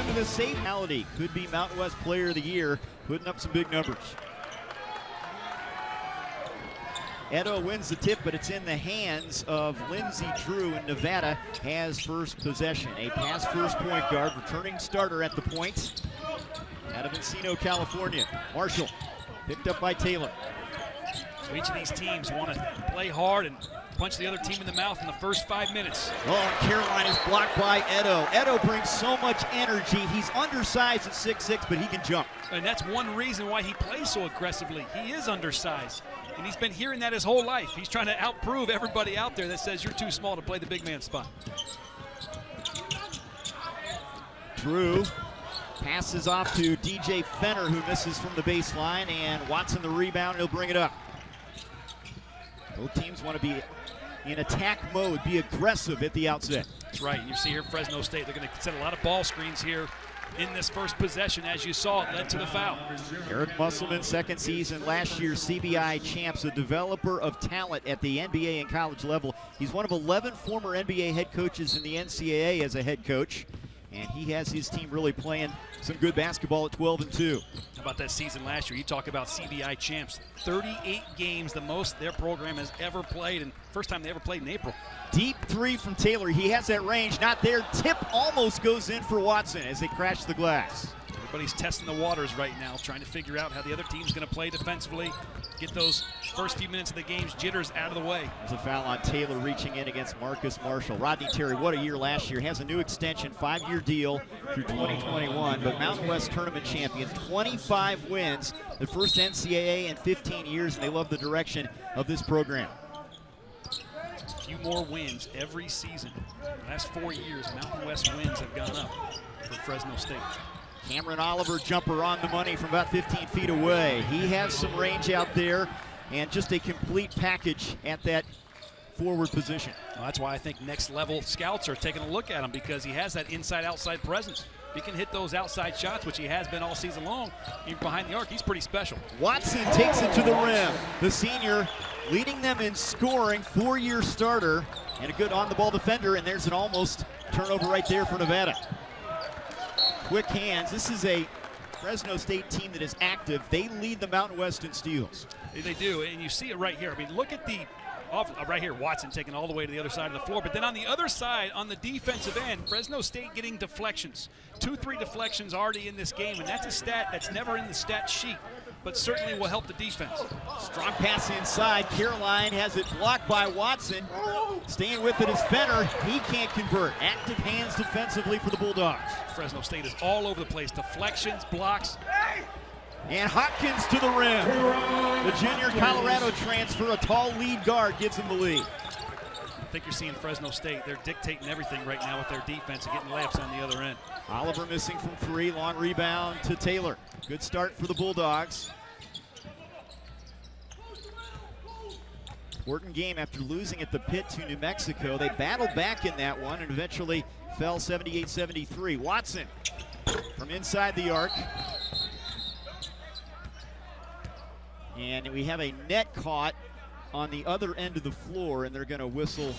to the safety. Could be Mountain West Player of the Year, putting up some big numbers. Edo wins the tip, but it's in the hands of Lindsey Drew, and Nevada has first possession. A pass first point guard, returning starter at the point out of Encino, California. Marshall, picked up by Taylor. So each of these teams want to play hard and punch the other team in the mouth in the first 5 minutes. Oh, Caroline is blocked by Edo. Edo brings so much energy. He's undersized at 6'6", but he can jump. And that's one reason why he plays so aggressively. He is undersized, and he's been hearing that his whole life. He's trying to outprove everybody out there that says you're too small to play the big man spot. Drew passes off to DJ Fenner, who misses from the baseline, and Watson the rebound, and he'll bring it up. Both teams want to be in attack mode, be aggressive at the outset. That's right, and you see here Fresno State, they're going to set a lot of ball screens here in this first possession. As you saw, it led to the foul. Eric Musselman, second season, last year's CBI champs, a developer of talent at the NBA and college level. He's one of 11 former NBA head coaches in the NCAA as a head coach, and he has his team really playing some good basketball at 12-2. How about that season last year? You talk about CBI champs, 38 games, the most their program has ever played, and first time they ever played in April. Deep three from Taylor. He has that range, not there. Tip almost goes in for Watson as they crash the glass. Everybody's testing the waters right now, trying to figure out how the other team's going to play defensively, get those first few minutes of the game's jitters out of the way. There's a foul on Taylor reaching in against Marcus Marshall. Rodney Terry, what a year last year. Has a new extension, 5-year deal through 2021, but Mountain West Tournament champions, 25 wins, the first NCAA in 15 years, and they love the direction of this program. A few more wins every season. The last 4 years, Mountain West wins have gone up for Fresno State. Cameron Oliver, jumper on the money from about 15 feet away. He has some range out there and just a complete package at that forward position. Well, that's why I think next level scouts are taking a look at him, because he has that inside-outside presence. He can hit those outside shots, which he has been all season long. Even behind the arc, he's pretty special. Watson takes it to the rim. The senior leading them in scoring, 4-year starter, and a good on-the-ball defender, and there's an almost turnover right there for Nevada. Quick hands. This is a Fresno State team that is active. They lead the Mountain West in steals. They do, and you see it right here. I mean, look at the right here, Watson taking all the way to the other side of the floor. But then on the other side, on the defensive end, Fresno State getting deflections. 2-3 deflections already in this game, and that's a stat that's never in the stat sheet, but certainly will help the defense. Strong pass inside. Caroline has it blocked by Watson. Staying with it is Fenner. He can't convert. Active hands defensively for the Bulldogs. Fresno State is all over the place. Deflections, blocks. And Hopkins to the rim. The junior Colorado transfer, a tall lead guard, gives him the lead. I think you're seeing Fresno State. They're dictating everything right now with their defense and getting layups on the other end. Oliver missing from 3. Long rebound to Taylor. Good start for the Bulldogs. Important game after losing at the pit to New Mexico. They battled back in that one and eventually fell 78-73. Watson from inside the arc. And we have a net caught on the other end of the floor, and they're going to whistle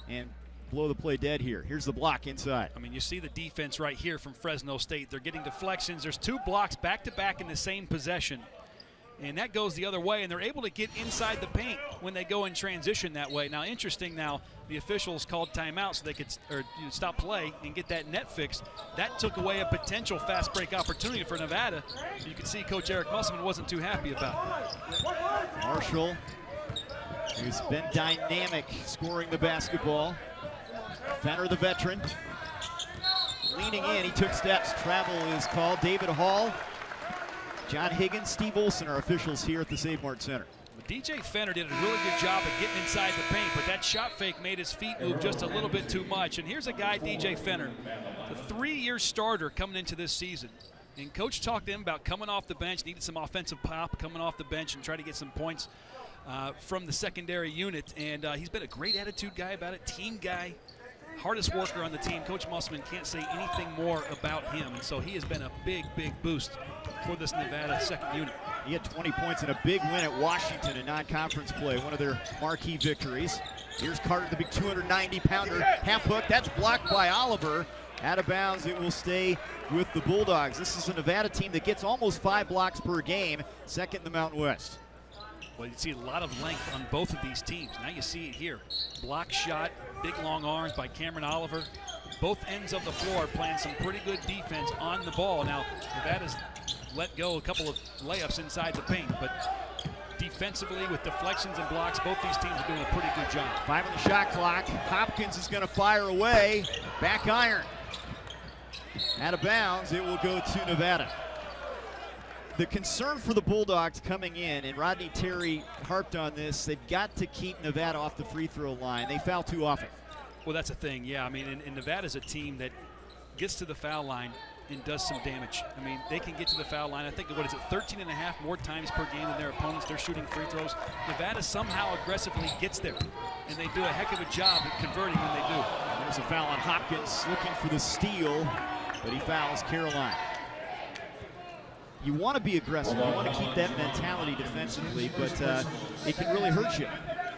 and blow the play dead here. Here's the block inside. I mean, you see the defense right here from Fresno State. They're getting deflections. There's 2 blocks back-to-back in the same possession. And that goes the other way, and they're able to get inside the paint when they go in transition that way. Now, interesting now, the officials called timeout so they could stop play and get that net fixed. That took away a potential fast break opportunity for Nevada. You can see Coach Eric Musselman wasn't too happy about it. Marshall, who's been dynamic scoring the basketball. Fenner, the veteran, leaning in. He took steps. Travel is called. David Hall, John Higgins, Steve Olson are officials here at the Save Mart Center. DJ Fenner did a really good job of getting inside the paint, but that shot fake made his feet move just a little bit too much. And here's a guy, DJ Fenner, the 3-year starter coming into this season. And Coach talked to him about coming off the bench, needed some offensive pop, coming off the bench and try to get some points from the secondary unit. And he's been a great attitude guy about it, team guy. Hardest worker on the team. Coach Musselman can't say anything more about him. And so he has been a big, big boost for this Nevada second unit. He had 20 points in a big win at Washington in non-conference play, one of their marquee victories. Here's Carter, the big 290-pounder, half hook. That's blocked by Oliver. Out of bounds, it will stay with the Bulldogs. This is a Nevada team that gets almost 5 blocks per game, second in the Mountain West. Well, you see a lot of length on both of these teams. Now you see it here. Block shot, big long arms by Cameron Oliver. Both ends of the floor playing some pretty good defense on the ball. Now, Nevada's let go a couple of layups inside the paint, but defensively with deflections and blocks, both these teams are doing a pretty good job. 5 on the shot clock. Hopkins is going to fire away. Back iron. Out of bounds, it will go to Nevada. The concern for the Bulldogs coming in, and Rodney Terry harped on this, they've got to keep Nevada off the free throw line. They foul too often. Well, that's the thing, yeah. I mean, and Nevada's a team that gets to the foul line and does some damage. I mean, they can get to the foul line, I think, 13 and a half more times per game than their opponents. They're shooting free throws. Nevada somehow aggressively gets there, and they do a heck of a job at converting when they do. There's a foul on Hopkins, looking for the steal, but he fouls Caroline. You want to be aggressive. You want to keep that mentality defensively, but it can really hurt you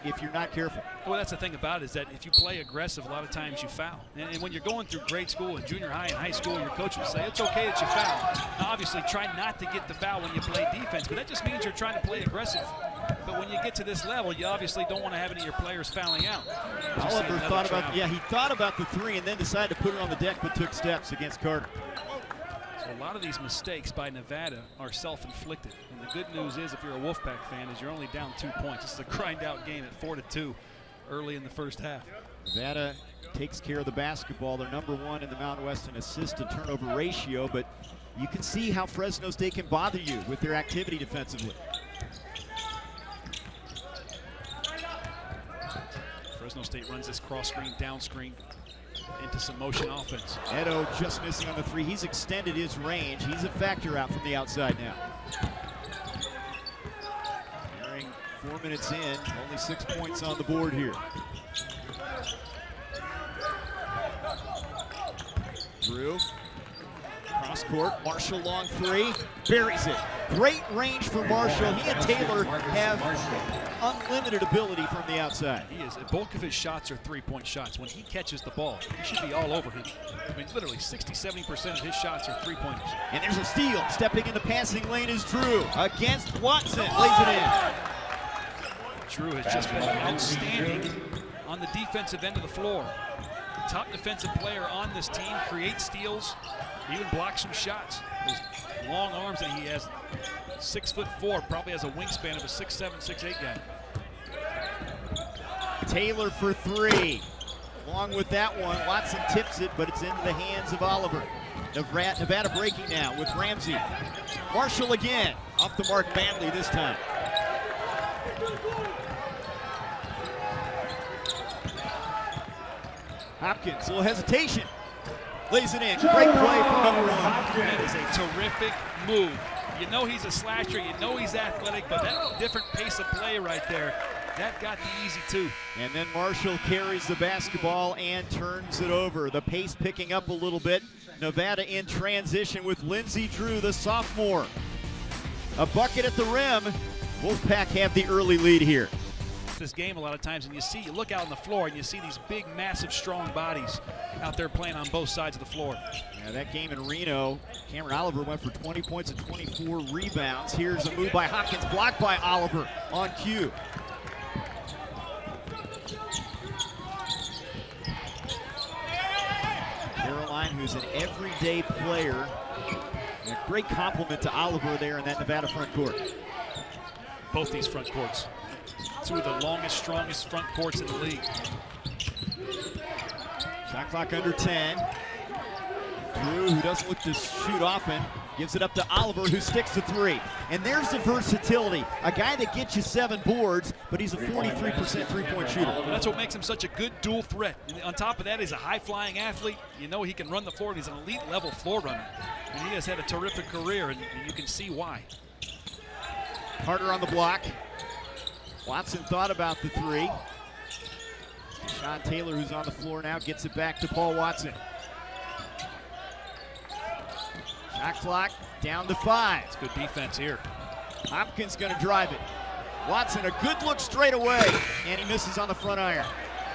if you're not careful. Well, that's the thing about it, is that if you play aggressive, a lot of times you foul. And when you're going through grade school and junior high and high school, your coach will say, it's okay that you foul. Now, obviously, try not to get the foul when you play defense, but that just means you're trying to play aggressive. But when you get to this level, you obviously don't want to have any of your players fouling out. Oliver thought about, he thought about the 3 and then decided to put it on the deck, but took steps against Carter. So a lot of these mistakes by Nevada are self-inflicted. And the good news is, if you're a Wolfpack fan, is you're only down 2 points. This is a grind-out game at 4-2 early in the first half. Nevada takes care of the basketball. They're number 1 in the Mountain West in assist to turnover ratio, but you can see how Fresno State can bother you with their activity defensively. Fresno State runs this cross screen, down screen into some motion offense. Edo just missing on the 3. He's extended his range. He's a factor out from the outside now. Nearing 4 minutes in, only 6 points on the board here. Drew, cross court, Marshall long 3, buries it. Great range for Marshall. He and Taylor have unlimited ability from the outside. He is. The bulk of his shots are three-point shots. When he catches the ball, he should be all over him. I mean, literally 60-70% of his shots are three-pointers. And there's a steal. Stepping in the passing lane is Drew against Watson. Lays it in. Drew has just been outstanding on the defensive end of the floor. Top defensive player on this team, creates steals, even blocks some shots. Those long arms that he has, 6'4", probably has a wingspan of a 6'7", 6'8" guy. Taylor for 3. Along with that one, Watson tips it, but it's into the hands of Oliver. Nevada breaking now with Ramsey. Marshall again, off the mark badly this time. Hopkins, a little hesitation. Lays it in. Great play from number 1. That is a terrific move. You know he's a slasher, you know he's athletic, but that different pace of play right there, that got the easy 2. And then Marshall carries the basketball and turns it over. The pace picking up a little bit. Nevada in transition with Lindsey Drew, the sophomore. A bucket at the rim. Wolfpack have the early lead here. This game a lot of times, and you look out on the floor and you see these big, massive, strong bodies out there playing on both sides of the floor. Yeah, that game in Reno, Cameron Oliver went for 20 points and 24 rebounds. Here's a move by Hopkins, blocked by Oliver on cue. Caroline, who's an everyday player, and a great compliment to Oliver there in that Nevada front court. Both these front courts. 2 of the longest, strongest front courts in the league. Shot clock under 10. Drew, who doesn't look to shoot often, gives it up to Oliver, who sticks to 3. And there's the versatility. A guy that gets you 7 boards, but he's a 43% three-point shooter. Well, that's what makes him such a good dual threat. And on top of that, he's a high-flying athlete. You know he can run the floor, and he's an elite-level floor runner. And he has had a terrific career, and you can see why. Carter on the block. Watson thought about the 3. Sean Taylor, who's on the floor now, gets it back to Paul Watson. Shot clock down to 5. It's good defense here. Hopkins gonna drive it. Watson, a good look straight away, and he misses on the front iron.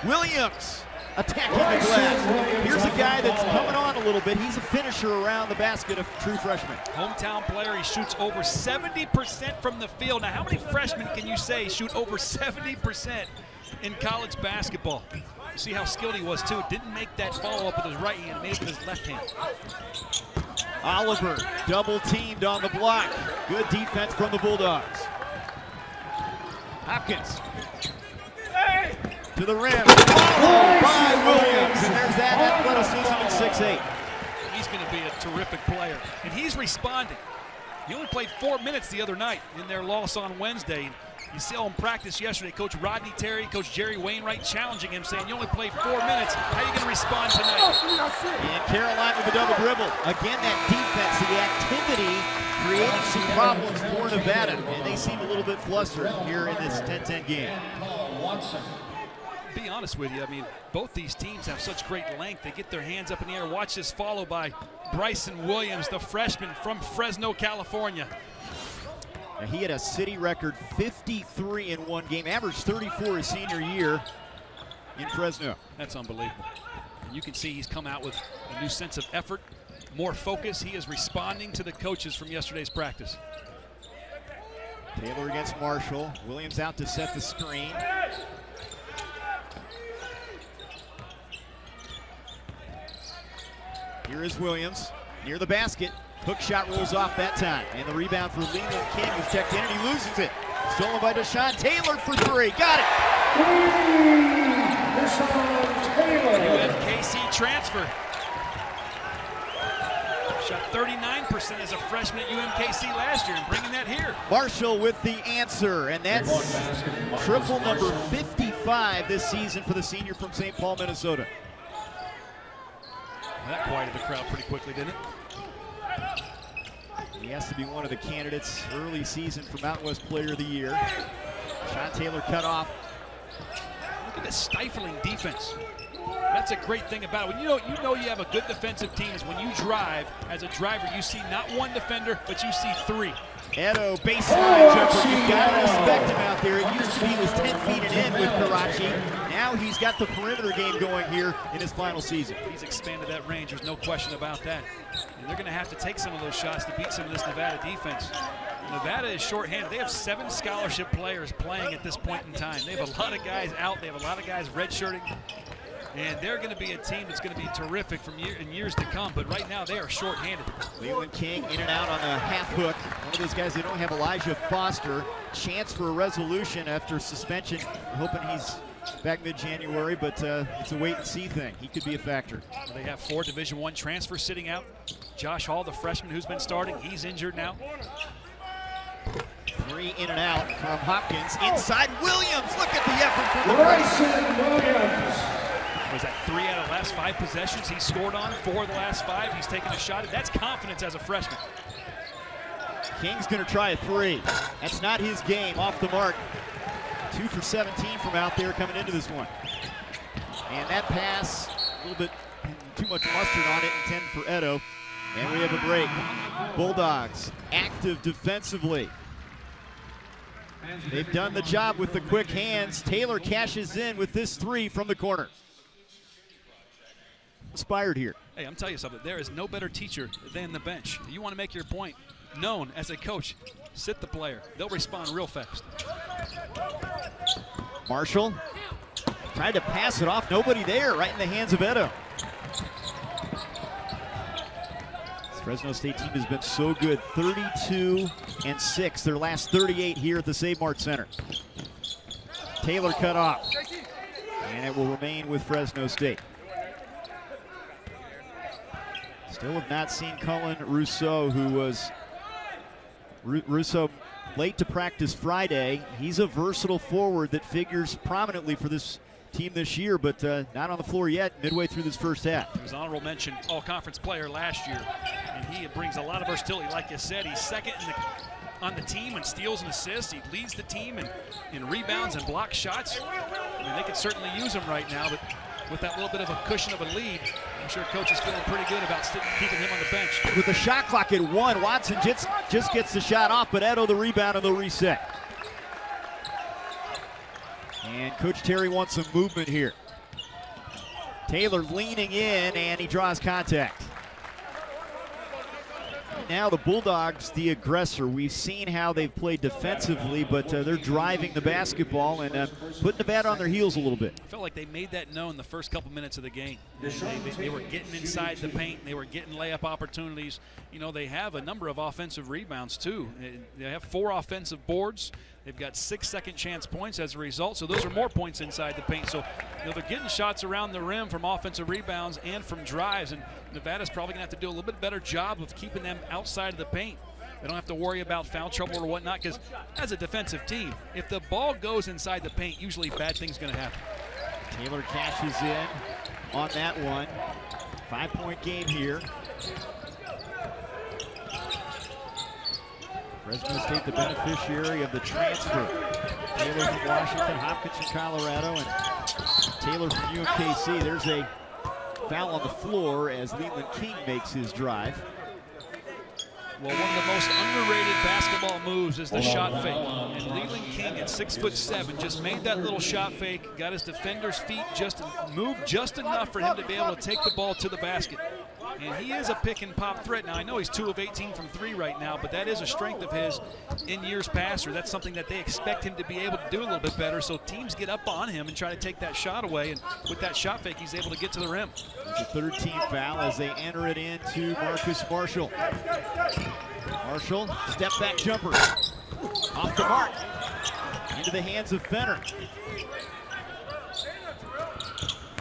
Williams attacking the glass. Here's a guy that's coming on a little bit. He's a finisher around the basket, a true freshman. Hometown player, he shoots over 70% from the field. Now, how many freshmen can you say shoot over 70% in college basketball? You see how skilled he was, too. Didn't make that follow-up with his right hand, made it with his left hand. Oliver double teamed on the block. Good defense from the Bulldogs. Hopkins to the rim, followed by Williams, and there's that athleticism at 6'8". He's going to be a terrific player, and he's responding. He only played 4 minutes the other night in their loss on Wednesday. You saw him practice yesterday. Coach Rodney Terry, Coach Jerry Wainwright challenging him, saying, you only played 4 minutes. How are you going to respond tonight? And Caroline with a double dribble. Again, that defense, the activity, creating some problems for Nevada. And they seem a little bit flustered here in this 10-10 game. Be honest with you, I mean, both these teams have such great length. They get their hands up in the air. Watch this follow by Bryson Williams, the freshman from Fresno, California. Now, he had a city record 53 in one game, averaged 34 his senior year in Fresno. That's unbelievable. And you can see he's come out with a new sense of effort, more focus. He is responding to the coaches from yesterday's practice. Taylor against Marshall. Williams out to set the screen. Here is Williams near the basket. Hook shot rolls off that time. And the rebound for Leland King, who's checked in, and he loses it. Stolen by Deshaun Taylor for three. Got it! UMKC transfer. Shot 39% as a freshman at UMKC last year, and bringing that here. Marshall with the answer, and that's triple number 55 this season for the senior from St. Paul, Minnesota. That quieted the crowd pretty quickly, didn't it? He has to be one of the candidates early season for Mountain West Player of the Year. Sean Taylor cut off. Look at the stifling defense. That's a great thing about it. When you know you have a good defensive team is when you drive, as a driver, you see not one defender, but you see three. Edo, baseline jumper. You've got to respect him out there. It used to be he was 10 feet and in with Karachi. Now he's got the perimeter game going here in his final season. He's expanded that range. There's no question about that. And they're going to have to take some of those shots to beat some of this Nevada defense. Nevada is shorthanded. They have 7 scholarship players playing at this point in time. They have a lot of guys out. They have a lot of guys redshirting. And they're going to be a team that's going to be terrific in years to come. But right now, they are shorthanded. Leland King in and out on the half hook. One of those guys, they don't have Elijah Foster. Chance for a resolution after suspension. I'm hoping he's back mid-January, but it's a wait-and-see thing. He could be a factor. Well, they have 4 Division I transfers sitting out. Josh Hall, the freshman who's been starting, he's injured now. 3 in and out from Hopkins. Inside Williams. Look at the effort for the Bryson Williams. Was that 3 out of the last 5 possessions he scored on? 4 of the last 5. He's taking a shot. That's confidence as a freshman. King's going to try a 3. That's not his game. Off the mark. 2 for 17 from out there coming into this one. And that pass, a little bit too much mustard on it, intended for Edo. And we have a break. Bulldogs active defensively. They've done the job with the quick hands. Taylor cashes in with this 3 from the corner. Inspired here. Hey, I'm telling you something. There is no better teacher than the bench. You want to make your point known as a coach, sit the player. They'll respond real fast. Marshall tried to pass it off. Nobody there, right in the hands of Edo. This Fresno State team has been so good. 32-6. Their last 38 here at the Save Mart Center. Taylor cut off. And it will remain with Fresno State. Still have not seen Cullen Rousseau, who was Rousseau late to practice Friday. He's a versatile forward that figures prominently for this team this year, but not on the floor yet, midway through this first half. He was honorable mention all-conference player last year, and he brings a lot of versatility. Like you said, he's second on the team in steals and assists. He leads the team in rebounds and block shots. I mean, they could certainly use him right now, but with that little bit of a cushion of a lead, I'm sure coach is feeling pretty good about keeping him on the bench. With the shot clock at 1, Watson just gets the shot off, but Edo the rebound and the reset. And Coach Terry wants some movement here. Taylor leaning in, and he draws contact. now the Bulldogs the aggressor. We've seen how they've played defensively, but they're driving the basketball and putting Nevada on their heels a little bit. I felt like they made that known the first couple minutes of the game. They were getting inside the paint. They were getting layup opportunities. You know, they have a number of offensive rebounds too. They have 4 offensive boards. They've got 6 second chance points as a result, so those are more points inside the paint. So, you know, they're getting shots around the rim from offensive rebounds and from drives, and Nevada's probably going to have to do a little bit better job of keeping them outside of the paint. They don't have to worry about foul trouble or whatnot, because as a defensive team, if the ball goes inside the paint, usually bad things going to happen. Taylor cashes in on that one. 5-point game here. Fresno State the beneficiary of the transfer. Taylor from Washington, Hopkins from Colorado, and Taylor from UMKC. There's a foul on the floor as Leland King makes his drive. Well, one of the most underrated basketball moves is the shot fake. And Leland King at 6'7" just made that little shot fake, got his defender's feet moved just enough for him to be able to take the ball to the basket. And he is a pick and pop threat. Now, I know he's 2 of 18 from 3 right now, but that is a strength of his in years past, or that's something that they expect him to be able to do a little bit better. So teams get up on him and try to take that shot away, and with that shot fake, he's able to get to the rim. It's a 3rd team foul as they enter it into Marcus Marshall. Marshall, step back jumper. Off the mark. Into the hands of Fenner.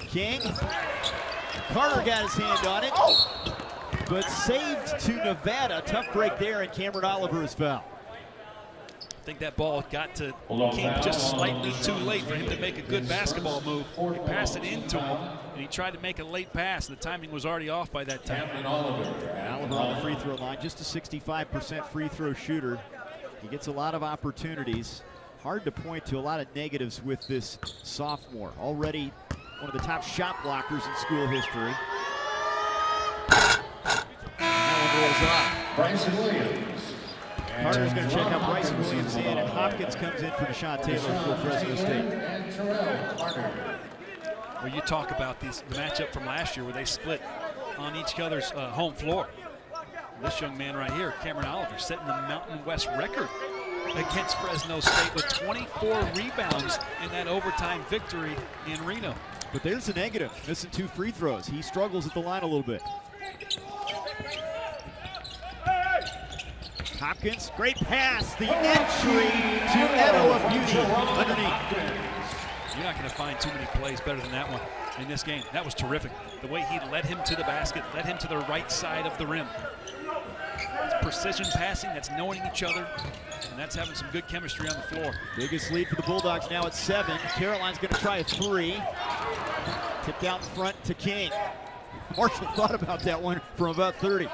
King. Carter got his hand on it, but saved to Nevada. Tough break there, and Cameron Oliver is fouled. I think that ball got to King just slightly too late for him to make a good basketball move. He passed it into him, and he tried to make a late pass, and the timing was already off by that time. Oliver on the free throw line, just a 65% free throw shooter. He gets a lot of opportunities. Hard to point to a lot of negatives with this sophomore. Already one of the top shot blockers in school history. That one rolls off. Bryson Williams. Carter's going to check out Bryson Williams in, and Hopkins comes in for Deshaun Taylor for Fresno State. Well, you talk about the matchup from last year where they split on each other's home floor. This young man right here, Cameron Oliver, setting the Mountain West record against Fresno State with 24 rebounds in that overtime victory in Reno. But there's the negative, missing 2 free throws. He struggles at the line a little bit. Hopkins, great pass. The entry to Edo of beauty underneath. You're not going to find too many plays better than that one in this game. That was terrific. The way he led him to the basket, led him to the right side of the rim. It's precision passing, that's knowing each other, and that's having some good chemistry on the floor. Biggest lead for the Bulldogs now at 7. Caroline's going to try a 3. Tipped out in front to King. Marshall thought about that one from about 30.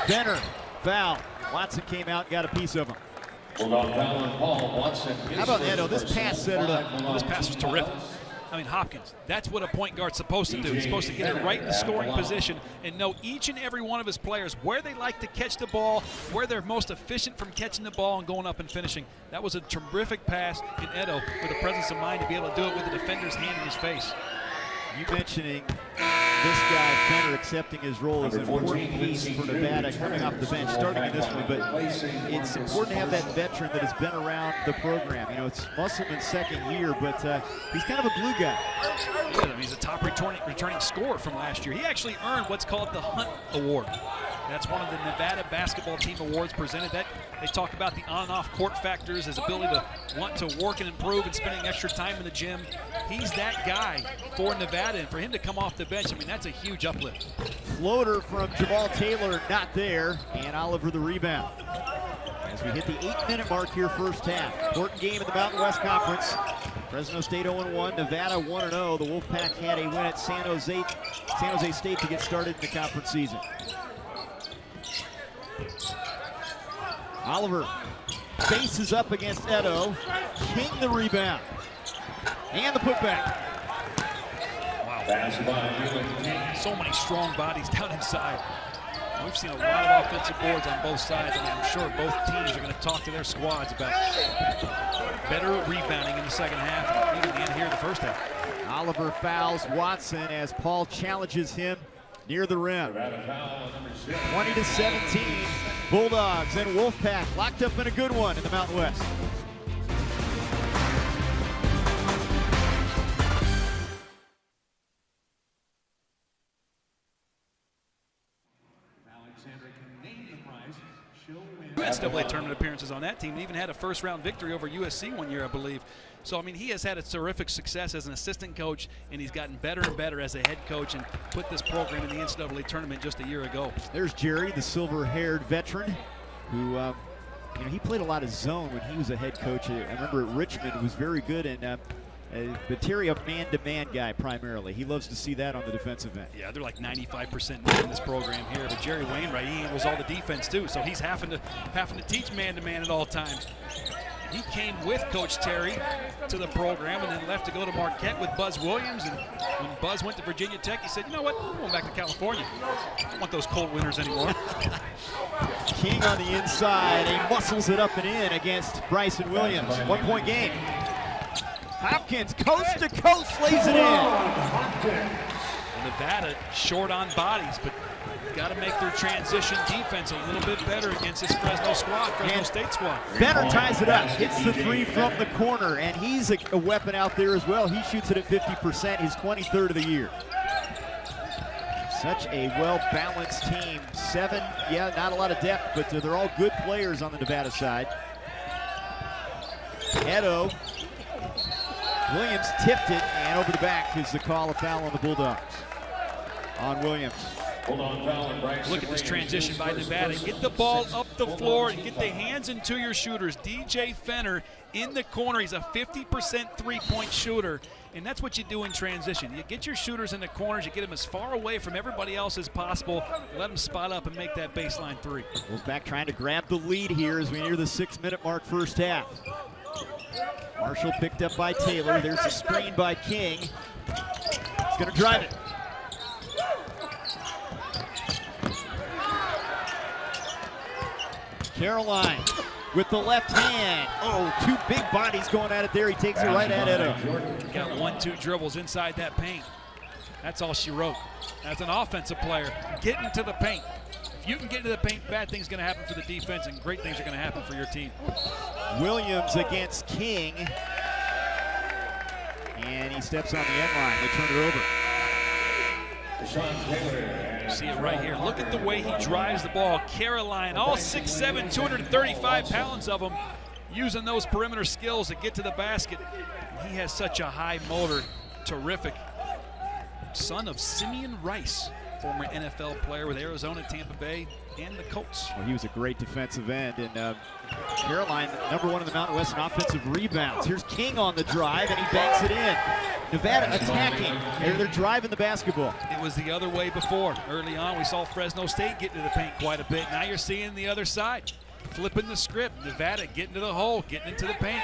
Benner, foul. Watson came out, got a piece of him. How about Edo? This pass set it up. This pass was terrific. I mean, Hopkins, that's what a point guard's supposed to do. He's supposed to get it right in the scoring position and know each and every one of his players where they like to catch the ball, where they're most efficient from catching the ball and going up and finishing. That was a terrific pass in Edo with the presence of mind to be able to do it with the defender's hand in his face. You mentioning this guy, Fenner, accepting his role as an important piece for Nevada coming off the bench, starting in this one, but it's important to have that veteran that has been around the program. You know, it's Musselman's 2nd year, but he's kind of a glue guy. Yeah, he's a top returning scorer from last year. He actually earned what's called the Hunt Award. That's one of the Nevada basketball team awards presented. That they talk about the on and off court factors, his ability to want to work and improve and spending extra time in the gym. He's that guy for Nevada, and for him to come off the bench, I mean, that's a huge uplift. Floater from Jamal Taylor, not there, and Oliver the rebound. As we hit the 8-minute mark here, first half. Important game in the Mountain West Conference. Fresno State 0-1, Nevada 1-0. The Wolfpack had a win at San Jose State to get started in the conference season. Oliver faces up against Edo. King the rebound. And the putback. Wow. So many strong bodies down inside. We've seen a lot of offensive boards on both sides, and I'm sure both teams are going to talk to their squads about better rebounding in the second half, and even the end here in the first half. Oliver fouls Watson as Paul challenges him near the rim. 20-17, Bulldogs and Wolfpack locked up in a good one in the Mountain West. NCAA tournament appearances on that team. He even had a first-round victory over USC one year, I believe. So, I mean, he has had a terrific success as an assistant coach, and he's gotten better and better as a head coach and put this program in the NCAA tournament just a year ago. There's Jerry, the silver-haired veteran, who he played a lot of zone when he was a head coach. I remember at Richmond, he was very good in but Terry, a man-to-man guy primarily. He loves to see that on the defensive end. Yeah, they're like 95% man in this program here. But Jerry Wainwright, he handles all the defense too, so he's having to teach man-to-man at all times. He came with Coach Terry to the program and then left to go to Marquette with Buzz Williams. And when Buzz went to Virginia Tech, he said, you know what, I'm going back to California. I don't want those cold winters anymore. King on the inside, he muscles it up and in against Bryson Williams. 1-point game. Hopkins, coast to coast, lays it in. Nevada short on bodies, but got to make their transition defense a little bit better against this Fresno State squad. Benner ties it up, hits the three from the corner, and he's a weapon out there as well. He shoots it at 50%, his 23rd of the year. Such a well-balanced team. Not a lot of depth, but they're all good players on the Nevada side. Edo. Williams tipped it, and over the back is the call of foul on the Bulldogs. On Williams. Look at this transition by Nevada. Get the ball up the floor and get the hands into your shooters. DJ Fenner in the corner. He's a 50% three-point shooter, and that's what you do in transition. You get your shooters in the corners. You get them as far away from everybody else as possible. Let them spot up and make that baseline three. Wolfpack trying to grab the lead here as we near the 6-minute mark first half. Marshall picked up by Taylor. There's a screen by King. He's going to drive it. Caroline with the left hand. Oh, two big bodies going at it there. He takes it right at Edo. Got 1-2 dribbles inside that paint. That's all she wrote. As an offensive player, get into the paint. If you can get into the paint, bad things are going to happen for the defense, and great things are going to happen for your team. Williams against King. And he steps on the end line. They turn it over. See it right here. Look at the way he drives the ball. Caroline, all 6'7", 235 pounds of him, using those perimeter skills to get to the basket. He has such a high motor. Terrific. Son of Simeon Rice, former NFL player with Arizona, Tampa Bay, and the Colts. Well, he was a great defensive end, and Caroline, #1 in the Mountain West in offensive rebounds. Here's King on the drive, and he banks it in. Nevada attacking. They're driving the basketball. It was the other way before. Early on, we saw Fresno State get into the paint quite a bit. Now you're seeing the other side. Flipping the script. Nevada getting to the hole, getting into the paint.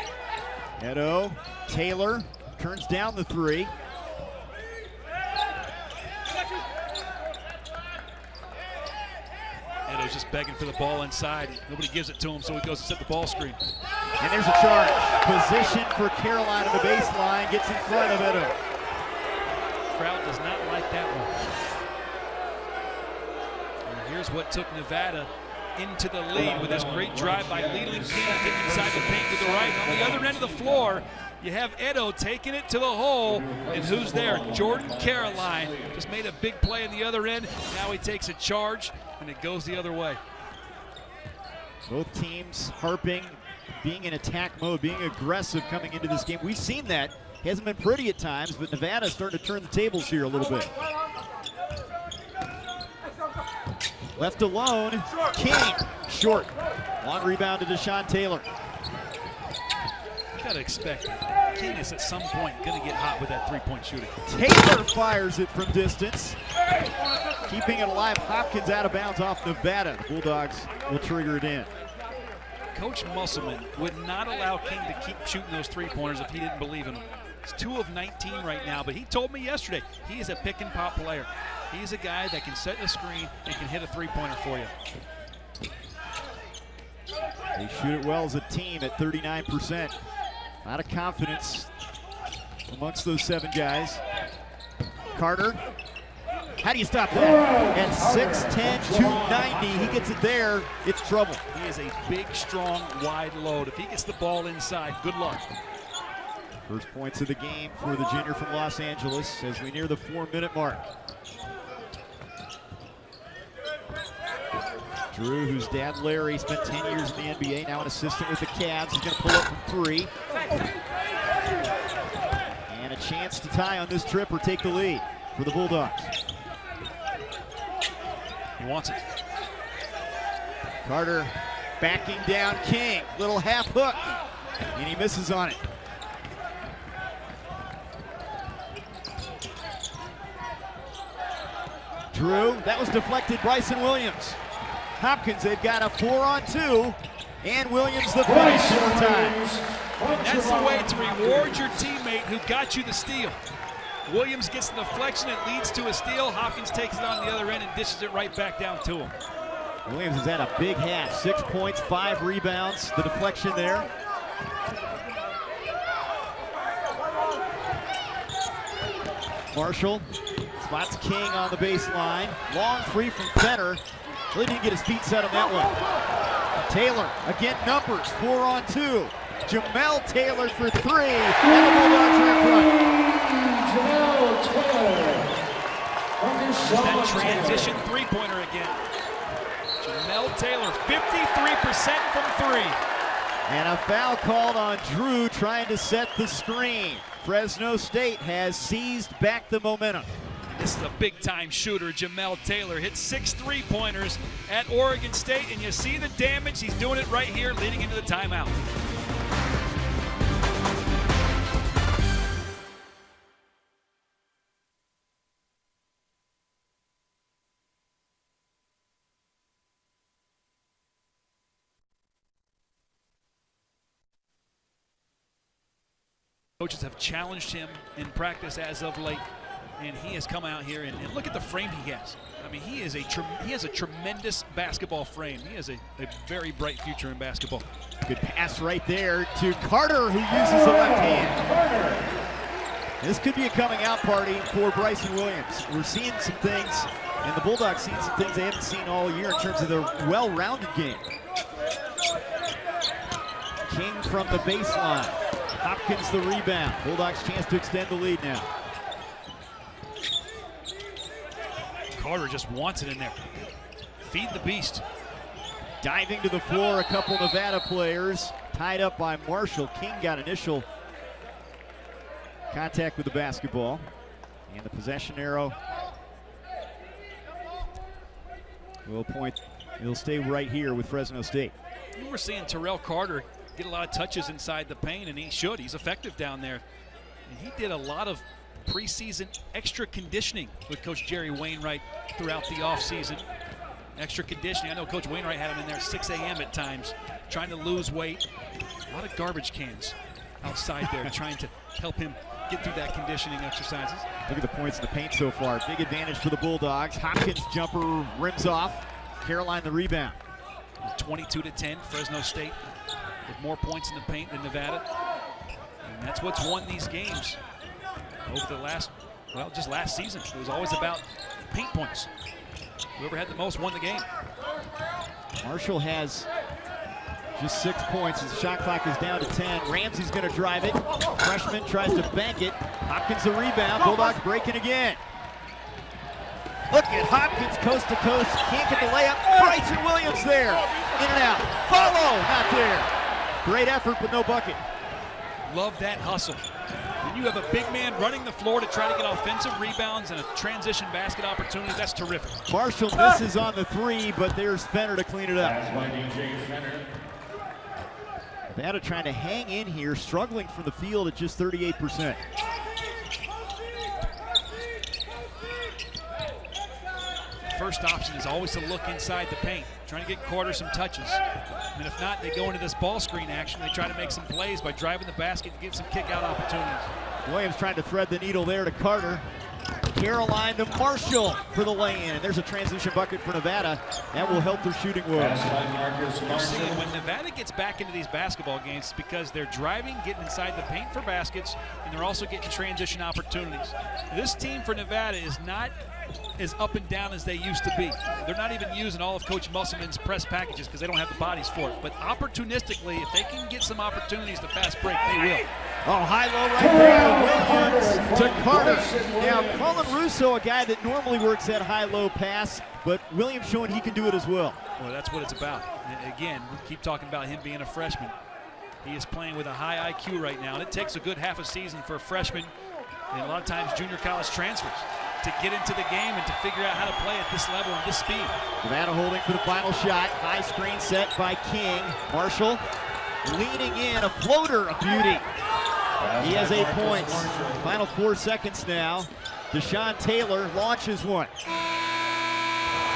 Edo, Taylor turns down the three. Edo's just begging for the ball inside. Nobody gives it to him, so he goes to set the ball screen. And there's a charge. Position for Caroline on the baseline. Gets in front of Edo. Crowd does not like that one. And here's what took Nevada into the lead with this great drive by Leland King, getting inside the paint with the right. And on the other end of the floor, you have Edo taking it to the hole, and who's there? Jordan Caroline just made a big play on the other end. Now he takes a charge, and it goes the other way. Both teams harping, being in attack mode, being aggressive coming into this game. We've seen that. It hasn't been pretty at times, but Nevada's starting to turn the tables here a little bit. Left alone, King, short. Long rebound to Deshaun Taylor. You gotta expect King is at some point gonna get hot with that three-point shooting. Taylor fires it from distance. Keeping it alive, Hopkins out of bounds off Nevada. The Bulldogs will trigger it in. Coach Musselman would not allow King to keep shooting those three-pointers if he didn't believe in him. He's 2 of 19 right now, but he told me yesterday he is a pick-and-pop player. He's a guy that can set the screen and can hit a three-pointer for you. They shoot it well as a team at 39%. A lot of confidence amongst those 7 guys. Carter, how do you stop that? At 6'10", 290, he gets it there, it's trouble. He is a big, strong, wide load. If he gets the ball inside, good luck. First points of the game for the junior from Los Angeles as we near the 4-minute mark. Drew, whose dad Larry spent 10 years in the NBA, now an assistant with the Cavs. He's going to pull up from 3. And a chance to tie on this trip or take the lead for the Bulldogs. He wants it. Carter backing down King. Little half hook. And he misses on it. Drew, that was deflected. Bryson Williams. Hopkins, they've got a 4-on-2, and Williams the finish time. That's the way to reward your teammate who got you the steal. Williams gets the deflection, it leads to a steal. Hopkins takes it on the other end and dishes it right back down to him. Williams has had a big half, 6 points, 5 rebounds. The deflection there. Marshall spots King on the baseline. Long free from Fenner. Really didn't get his feet set on that one. Taylor, again numbers, 4-on-2. Jamel Taylor for 3, and the Bulldogs are in front. That transition three-pointer again. Jamel Taylor, 53% from 3. And a foul called on Drew trying to set the screen. Fresno State has seized back the momentum. This is a big-time shooter. Jamel Taylor hit 6 3-pointers at Oregon State, and you see the damage. He's doing it right here, leading into the timeout. Coaches have challenged him in practice as of late, and he has come out here and look at the frame he has. I mean, he has a tremendous basketball frame. He has a very bright future in basketball. Good pass right there to Carter, who uses the left hand. This could be a coming out party for Bryson Williams. We're seeing some things, and the Bulldogs seeing some things they haven't seen all year in terms of their well-rounded game. King from the baseline. Hopkins the rebound. Bulldogs chance to extend the lead now. Carter just wants it in there. Feed the beast. Diving to the floor, a couple Nevada players tied up by Marshall. King got initial contact with the basketball. And the possession arrow will point. It'll stay right here with Fresno State. We're seeing Terrell Carter get a lot of touches inside the paint, and he should. He's effective down there. And he did a lot of preseason extra conditioning with Coach Jerry Wainwright throughout the offseason. Extra conditioning. I know Coach Wainwright had him in there at 6 a.m. at times, trying to lose weight. A lot of garbage cans outside there trying to help him get through that conditioning exercises. Look at the points in the paint so far. Big advantage for the Bulldogs. Hopkins jumper rims off. Caroline the rebound. 22-10, Fresno State with more points in the paint than Nevada. And that's what's won these games over the last, well, just last season. It was always about paint points. Whoever had the most won the game. Marshall has just 6 points. His shot clock is down to 10. Ramsey's going to drive it. Freshman tries to bank it. Hopkins the rebound. Bulldogs breaking again. Look at Hopkins coast to coast. Can't get the layup. Bryson Williams there. In and out. Follow. Not there. Great effort, but no bucket. Love that hustle. When you have a big man running the floor to try to get offensive rebounds and a transition basket opportunity, that's terrific. Marshall misses on the 3, but there's Fenner to clean it up. Nevada trying to hang in here, struggling from the field at just 38%. First option is always to look inside the paint, trying to get Carter some touches. And if not, they go into this ball screen action. They try to make some plays by driving the basket and get some kick-out opportunities. Williams trying to thread the needle there to Carter. Caroline to Marshall for the lay-in. And there's a transition bucket for Nevada. That will help their shooting woes. You see, when Nevada gets back into these basketball games, it's because they're driving, getting inside the paint for baskets, and they're also getting transition opportunities. This team for Nevada is not as up and down as they used to be. They're not even using all of Coach Musselman's press packages because they don't have the bodies for it. But opportunistically, if they can get some opportunities to fast break, they will. Oh, high-low right there. Williams to Carter. Now, Colin Russo, a guy that normally works that high-low pass, but Williams showing he can do it as well. Well, that's what it's about. And again, we keep talking about him being a freshman. He is playing with a high IQ right now, and it takes a good half a season for a freshman, and a lot of times junior college transfers, to get into the game and to figure out how to play at this level and this speed. Nevada holding for the final shot. High screen set by King. Marshall leaning in, a floater, a beauty. He has 8 points. Final 4 seconds now. Deshaun Taylor launches one.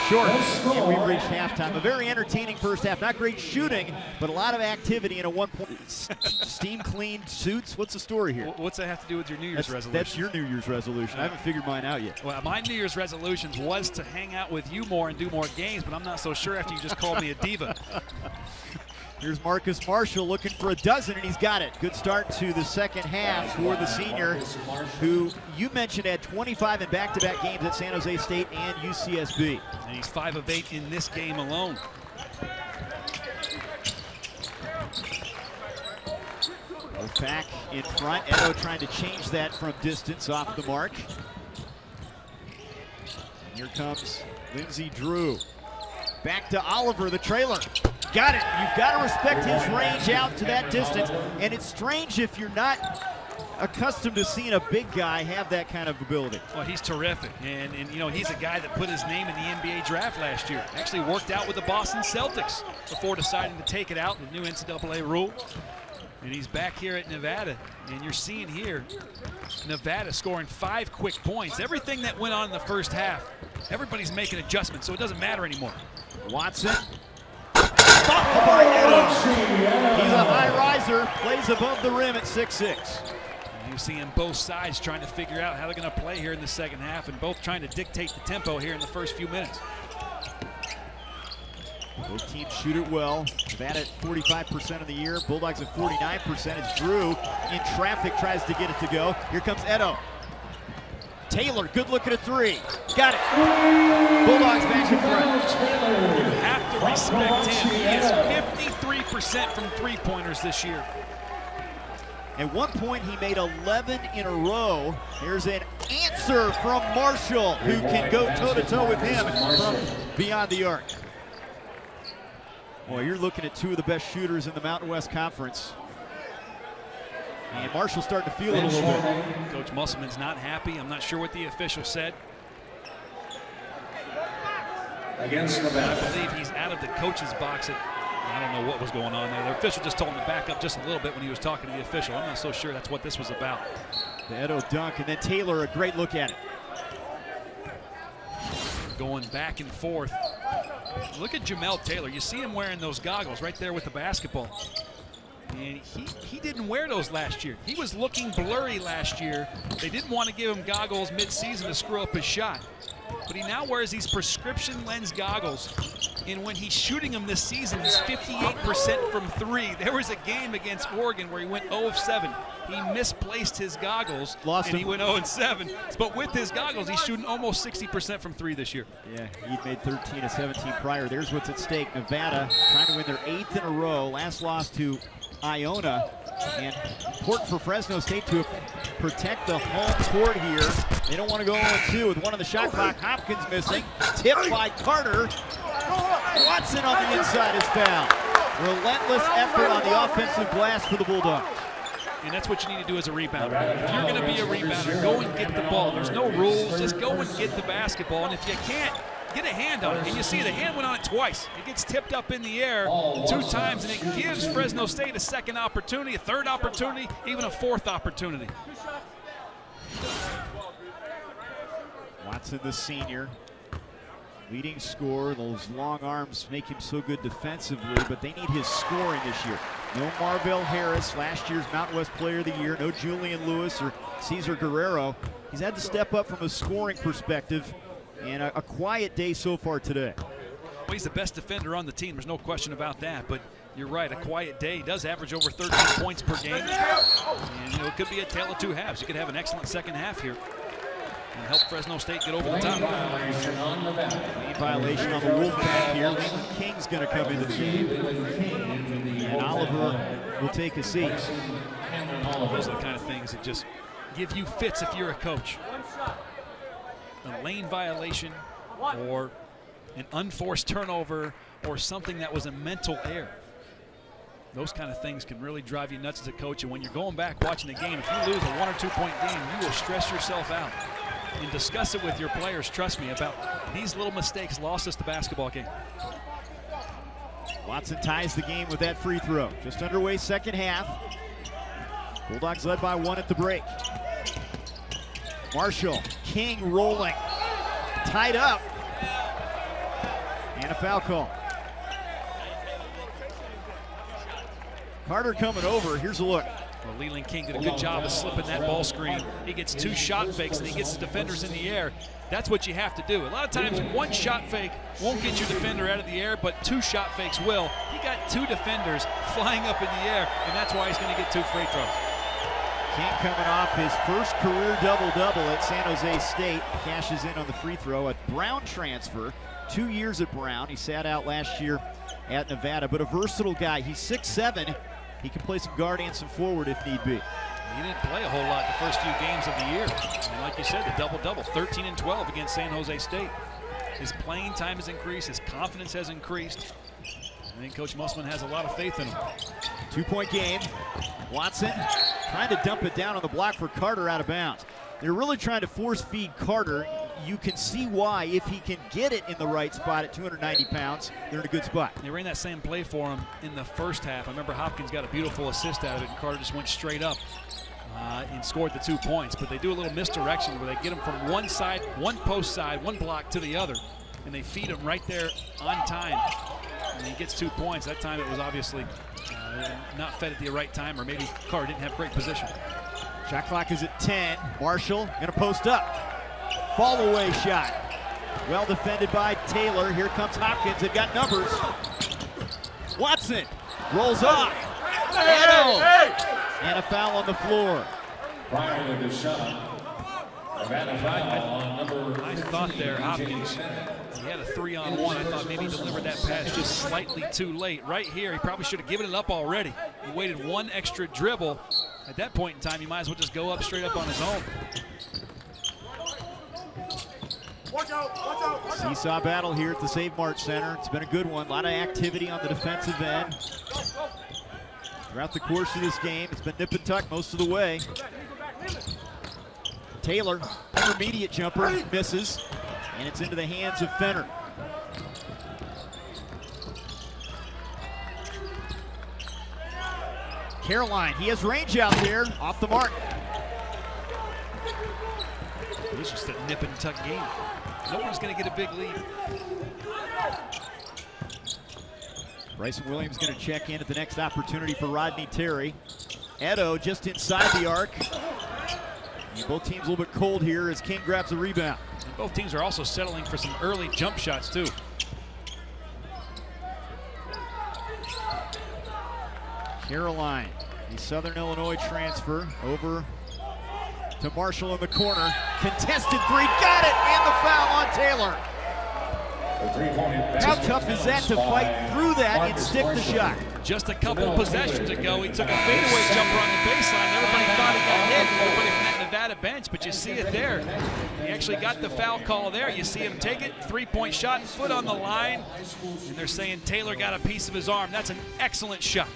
Short, and we've reached halftime. A very entertaining first half. Not great shooting, but a lot of activity in a 1 point. Steam cleaned suits. What's the story here? What's that have to do with your New Year's resolution? That's your New Year's resolution. I haven't figured mine out yet. Well, my New Year's resolutions was to hang out with you more and do more games, but I'm not so sure after you just called me a diva. Here's Marcus Marshall looking for a dozen, and he's got it. Good start to the second half for the senior, who you mentioned had 25 in back-to-back games at San Jose State and UCSB. And he's 5 of 8 in this game alone. Back in front. Edo trying to change that from distance off the mark. Here comes Lindsey Drew. Back to Oliver, the trailer. Got it. You've got to respect his range out to that distance. And it's strange if you're not accustomed to seeing a big guy have that kind of ability. Well, he's terrific. And you know, he's a guy that put his name in the NBA draft last year. Actually worked out with the Boston Celtics before deciding to take it out with the new NCAA rule. And he's back here at Nevada. And you're seeing here, Nevada scoring 5 quick points. Everything that went on in the first half, everybody's making adjustments, so it doesn't matter anymore. Watson. Stopped by Edo. He's a high riser, plays above the rim at 6'6". You're seeing both sides trying to figure out how they're going to play here in the second half, and both trying to dictate the tempo here in the first few minutes. Both teams shoot it well. Nevada at 45% of the year. Bulldogs at 49%. As Drew in traffic tries to get it to go. Here comes Edo. Taylor, good look at a 3. Got it. Bulldogs back in front. You have to respect him. He is 53% from three-pointers this year. At one point, he made 11 in a row. Here's an answer from Marshall, who can go toe-to-toe with him from beyond the arc. Boy, you're looking at 2 of the best shooters in the Mountain West Conference. And Marshall's starting to feel it a little bit. Coach Musselman's not happy. I'm not sure what the official said. Against Nevada. I believe he's out of the coach's box. I don't know what was going on there. The official just told him to back up just a little bit when he was talking to the official. I'm not so sure that's what this was about. The Edo dunk, and then Taylor, a great look at it. Going back and forth. Look at Jamel Taylor. You see him wearing those goggles right there with the basketball. And he didn't wear those last year. He was looking blurry last year. They didn't want to give him goggles mid-season to screw up his shot. But he now wears these prescription lens goggles. And when he's shooting them this season, he's 58% from 3. There was a game against Oregon where he went 0 of 7. He misplaced his goggles, and he went 0 of 7. But with his goggles, he's shooting almost 60% from 3 this year. Yeah, he'd made 13 of 17 prior. There's what's at stake. Nevada trying to win their 8th in a row. Last loss to Iona. And important for Fresno State to protect the home court here. They don't want to go 0-2 with one on the shot clock. Hopkins missing. Tipped by Carter. Watson on the inside is fouled. Relentless effort on the offensive glass for the Bulldogs. And that's what you need to do as a rebounder. If you're going to be a rebounder, go and get the ball. There's no rules. Just go and get the basketball. And if you can't, get a hand on it. And you see the hand went on it twice. It gets tipped up in the air 2 times, and it gives Fresno State a second opportunity, a third opportunity, even a 4th opportunity. Watson, the senior, leading scorer. Those long arms make him so good defensively, but they need his scoring this year. No Marvell Harris, last year's Mountain West Player of the Year. No Julian Lewis or Cesar Guerrero. he's had to step up from a scoring perspective, and a quiet day so far today. Well, he's the best defender on the team. There's no question about that. But you're right, a quiet day. He does average over 13 points per game. And it could be a tale of two halves. You could have an excellent second half here and help Fresno State get over the top. Lead violation on the Wolfpack here. Leland King's going to come into the game. And Oliver will take a seat. Those are the kind of things that just give you fits if you're a coach. A lane violation or an unforced turnover or something that was a mental error. Those kind of things can really drive you nuts as a coach. And when you're going back watching the game, if you lose a 1 or 2 point game, you will stress yourself out. And discuss it with your players, trust me, about these little mistakes lost us the basketball game. Watson ties the game with that free throw. Just underway second half. Bulldogs led by 1 at the break. Marshall, King rolling. Tied up. And a foul call. Carter coming over. Here's a look. Well, Leland King did a good job of slipping that ball screen. He gets 2 shot fakes and he gets the defenders in the air. That's what you have to do. A lot of times 1 shot fake won't get your defender out of the air, but 2 shot fakes will. He got 2 defenders flying up in the air, and that's why he's going to get 2 free throws. King coming off his first career double-double at San Jose State. Cashes in on the free throw. A Brown transfer, 2 years at Brown. He sat out last year at Nevada, but a versatile guy. He's 6'7". He can play some guard and some forward if need be. He didn't play a whole lot the first few games of the year. And like you said, the double-double, 13 and 12 against San Jose State. His playing time has increased. His confidence has increased. I think Coach Musselman has a lot of faith in him. 2-point game. Watson trying to dump it down on the block for Carter out of bounds. They're really trying to force feed Carter. You can see why. If he can get it in the right spot at 290 pounds, they're in a good spot. They ran that same play for him in the first half. I remember Hopkins got a beautiful assist out of it, and Carter just went straight up and scored the 2 points. But they do a little misdirection where they get him from one side, one post side, one block to the other, and they feed him right there on time. And he gets 2 points. That time it was obviously not fed at the right time, or maybe Carter didn't have great position. Shot clock is at 10. Marshall gonna post up. Fall away shot. Well defended by Taylor. Here comes Hopkins. They've got numbers. Watson rolls off. And a foul on the floor. Prior to the shot, I thought there Hopkins, he had a 3-on-1. I thought maybe he delivered that pass just slightly too late. Right here, he probably should have given it up already. He waited 1 extra dribble. At that point in time, he might as well just go up straight up on his own. Seesaw battle here at the Save Mart Center. It's been a good one. A lot of activity on the defensive end. Throughout the course of this game, it's been nip and tuck most of the way. Taylor, intermediate jumper, misses, and it's into the hands of Fenner. Caroline, he has range out there, off the mark. It's just a nip and tuck game. Nobody's going to get a big lead. Bryson Williams going to check in at the next opportunity for Rodney Terry. Edo just inside the arc. And both teams a little bit cold here as King grabs the rebound. And both teams are also settling for some early jump shots too. Caroline, the Southern Illinois transfer, over to Marshall in the corner. Contested 3, got it, and the foul on Taylor. How tough is that to fight through that and stick the shot? Just a couple of possessions ago, he took a fadeaway jumper on the baseline. Everybody thought he got hit, everybody from that Nevada bench, but you see it there. He actually got the foul call there. You see him take it, 3-point shot, foot on the line, and they're saying Taylor got a piece of his arm. That's an excellent shot.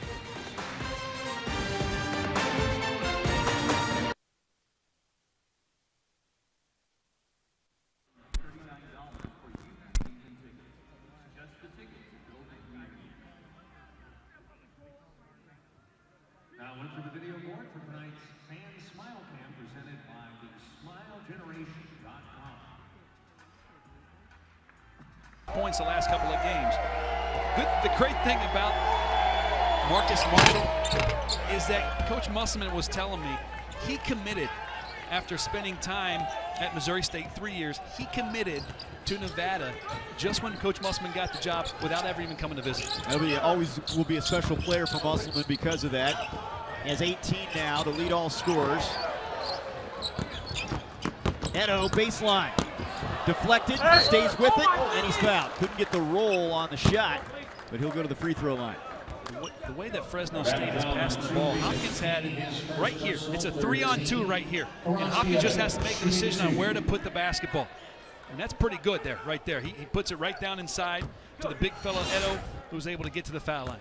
To the video board for tonight's Fan Smile Cam presented by the SmileGeneration.com. Points the last couple of games. The great thing about Marcus Marshall is that Coach Musselman was telling me he committed after spending time at Missouri State 3 years, he committed to Nevada just when Coach Musselman got the job without ever even coming to visit. Always will be a special player for Musselman because of that. He has 18 now to lead all scorers. Edo, baseline. Deflected, stays with it, and he's fouled. Couldn't get the roll on the shot, but he'll go to the free throw line. The way that Fresno State is passing the ball, Hopkins had it right here. It's a 3-on-2 right here. And Hopkins just has to make the decision on where to put the basketball. And that's pretty good there, right there. He puts it right down inside to the big fellow Edo, who's able to get to the foul line.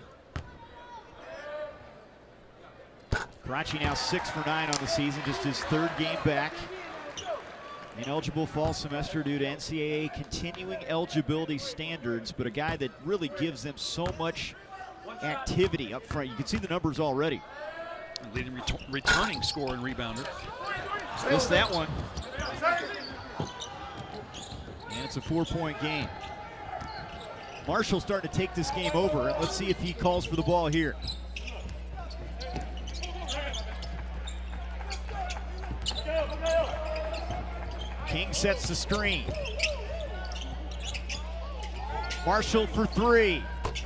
Karachi now 6 for 9 on the season, just his third game back. Ineligible fall semester due to NCAA continuing eligibility standards, but a guy that really gives them so much activity up front. You can see the numbers already. Leading returning scorer and rebounder. Missed that one. And it's a 4-point game. Marshall starting to take this game over. Let's see if he calls for the ball here. King sets the screen. Marshall for 3.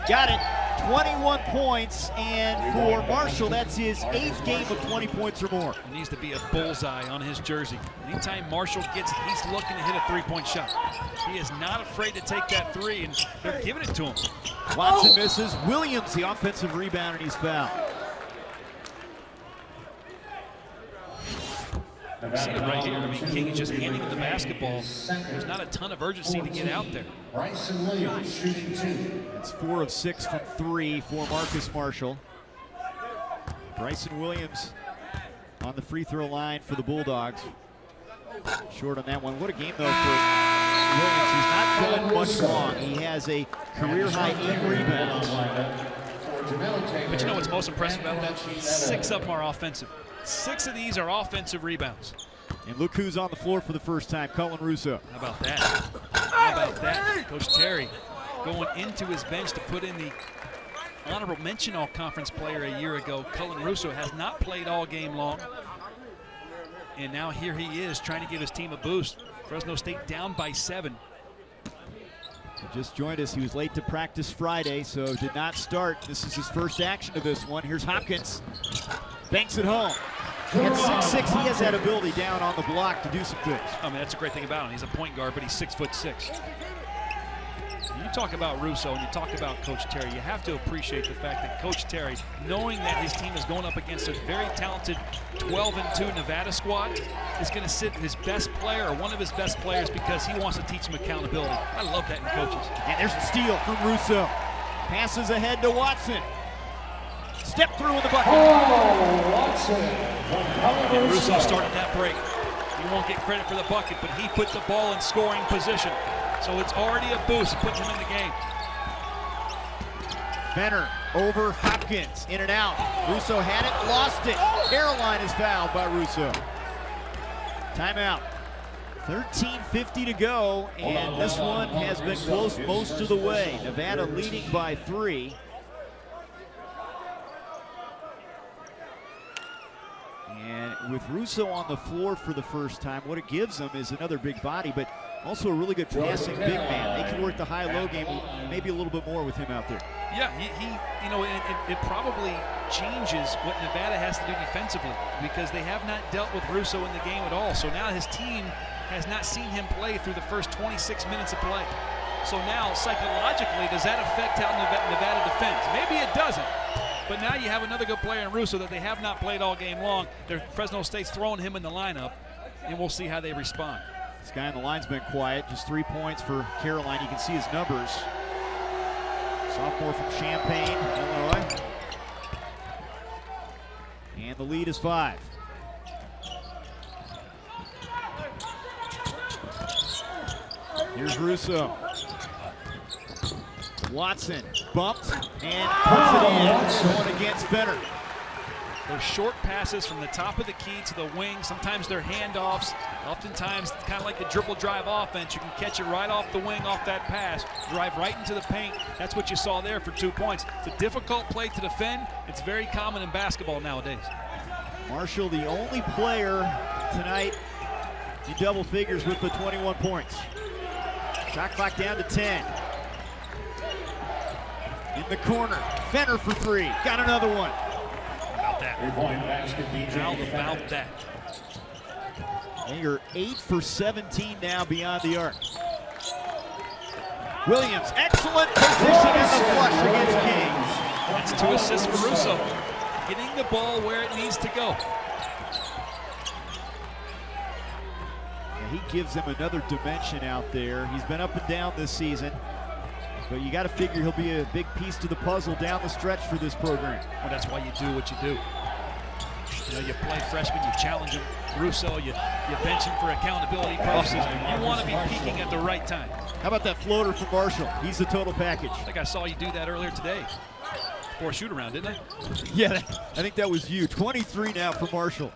Got it. 21 points, and for Marshall, that's his 8th game of 20 points or more. It needs to be a bullseye on his jersey. Anytime Marshall gets it, he's looking to hit a 3-point shot. He is not afraid to take that 3, and they're giving it to him. Watson misses. Williams, the offensive rebound, and he's fouled. You see it right here. I mean, King is just handing him the basketball. There's not a ton of urgency to get out there. Bryson Williams shooting 2. It's 4 of 6 from 3 for Marcus Marshall. Bryson Williams on the free throw line for the Bulldogs. Short on that one. What a game, though, for Williams. He's not going much long. He has a career-high 8 rebounds. But you know what's most impressive about that? 6 of them are offensive. 6 of these are offensive rebounds. And look who's on the floor for the first time, Cullen Russo. How about that? How about that? Coach Terry going into his bench to put in the honorable mention all-conference player a year ago. Cullen Russo has not played all game long. And now here he is trying to give his team a boost. Fresno State down by 7. He just joined us. He was late to practice Friday, so did not start. This is his first action of this one. Here's Hopkins. Banks it home. At 6'6", he has that ability down on the block to do some things. I mean, that's a great thing about him. He's a point guard, but he's 6'6". You talk about Russo and you talk about Coach Terry, you have to appreciate the fact that Coach Terry, knowing that his team is going up against a very talented 12-2 Nevada squad, is going to sit his best player or one of his best players because he wants to teach him accountability. I love that in coaches. And there's a steal from Russo. Passes ahead to Watson. Step through in the bucket. Oh, Watson. And Russo started that break. He won't get credit for the bucket, but he put the ball in scoring position. So it's already a boost, putting him in the game. Fenner over Hopkins, in and out. Russo had it, lost it. Caroline is fouled by Russo. Timeout. 13:50 to go, and this one has been close most of the way. Nevada leading by 3. And with Russo on the floor for the first time, what it gives them is another big body, but also a really good passing big man. They can work the high-low game maybe a little bit more with him out there. Yeah, you know, it probably changes what Nevada has to do defensively because they have not dealt with Russo in the game at all. So now his team has not seen him play through the first 26 minutes of play. So now, psychologically, does that affect how Nevada defends? Maybe it doesn't. But now you have another good player in Russo that they have not played all game long. Fresno State's throwing him in the lineup, and we'll see how they respond. This guy on the line's been quiet. Just 3 points for Caroline. You can see his numbers. Sophomore from Champaign, Illinois. And the lead is 5. Here's Russo. Watson bumped and puts it in, going against Fenner. Those short passes from the top of the key to the wing, sometimes they're handoffs, oftentimes kind of like the dribble drive offense. You can catch it right off the wing off that pass, drive right into the paint. That's what you saw there for 2 points. It's a difficult play to defend. It's very common in basketball nowadays. Marshall, the only player tonight in double figures with the 21 points. Shot clock down to 10. In the corner, Fenner for three. Got another one. How about that? How about that? And you're 8 for 17 now beyond the arc. Williams, excellent position in the flush against King. That's 2 assists for Russo. Getting the ball where it needs to go. And he gives them another dimension out there. He's been up and down this season, but you got to figure he'll be a big piece to the puzzle down the stretch for this program. Well, that's why you do what you do. You know, you play freshmen, you challenge him. Russo, you bench him for accountability purposes. You want to be peaking at the right time. How about that floater from Marshall? He's the total package. I think I saw you do that earlier today. Before a shoot around, didn't I? Yeah, I think that was you. 23 now for Marshall.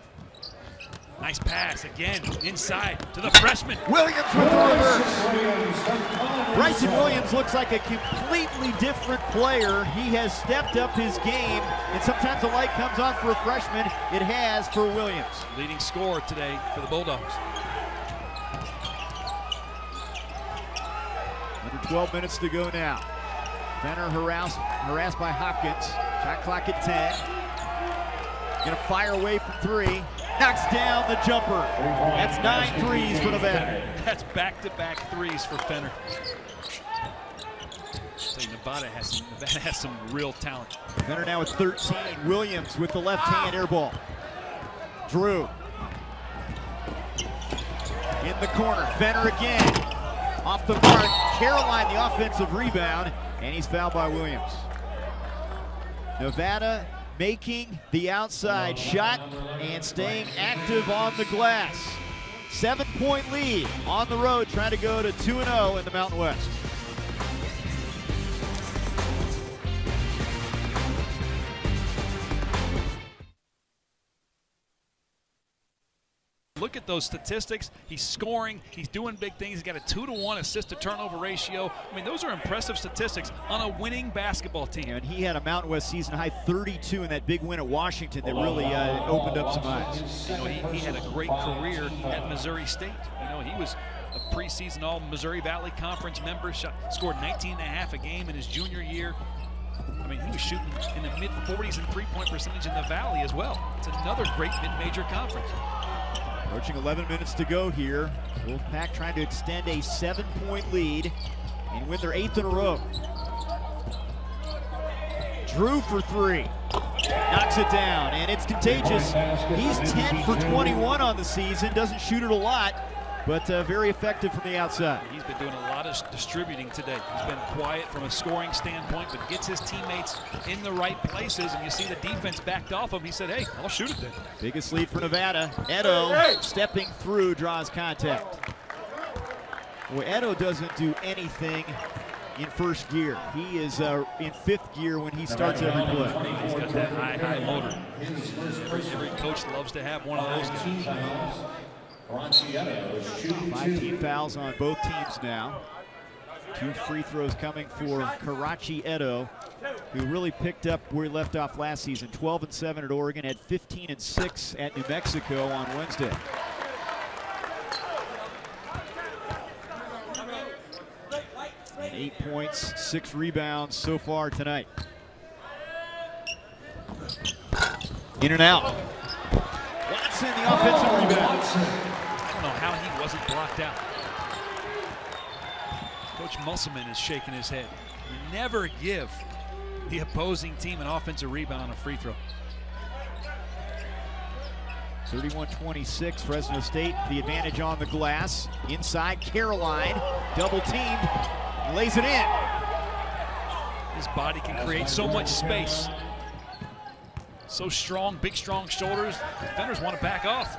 Nice pass again, inside to the freshman. Williams with the reverse. Bryson Williams looks like a completely different player. He has stepped up his game, and sometimes the light comes on for a freshman. It has for Williams. Leading scorer today for the Bulldogs. Under 12 minutes to go now. Fenner harassed by Hopkins. Shot clock at 10. Gonna fire away from three. Knocks down the jumper. That's 9 threes for Nevada. That's back-to-back threes for Fenner. So Nevada has some real talent. Fenner now with 13. Williams with the left hand air ball. Drew. In the corner. Fenner again. Off the mark. Caroline the offensive rebound. And he's fouled by Williams. Nevada making the outside shot and staying active on the glass. 7-point lead on the road, trying to go to 2-0 in the Mountain West. Look at those statistics. He's scoring. He's doing big things. He's got a 2-to-1 assist-to-turnover ratio. I mean, those are impressive statistics on a winning basketball team. And he had a Mountain West season high 32 in that big win at Washington that really opened up some eyes. You know, he had a great career at Missouri State. You know, he was a preseason All-Missouri Valley Conference member. Scored 19.5 a game in his junior year. I mean, he was shooting in the mid-40s and three-point percentage in the Valley as well. It's another great mid-major conference. Approaching 11 minutes to go here. Wolfpack trying to extend a 7-point lead and win their 8th in a row. Drew for three. Knocks it down, and it's contagious. He's 10 for 21 on the season. Doesn't shoot it a lot, but very effective from the outside. He's been doing a lot of distributing today. He's been quiet from a scoring standpoint, but gets his teammates in the right places, and you see the defense backed off him. He said, hey, I'll shoot it then. Biggest lead for Nevada. Edo stepping through, draws contact. Well, Edo doesn't do anything in first gear. He is in 5th gear when he starts every play. He's got that high motor. Every coach loves to have one of those guys. 5 team fouls on both teams now. 2 free throws coming for Karachi Edo, who really picked up where he left off last season. 12-7 at Oregon, had 15-6 at New Mexico on Wednesday. And 8 points, 6 rebounds so far tonight. In and out. Watson, the offensive rebound. I don't know how he wasn't blocked out. Coach Musselman is shaking his head. You never give the opposing team an offensive rebound on a free throw. 31-26, Fresno State, the advantage on the glass. Inside, Caroline, double teamed, lays it in. His body can create so much space. So strong, big strong shoulders. Defenders want to back off.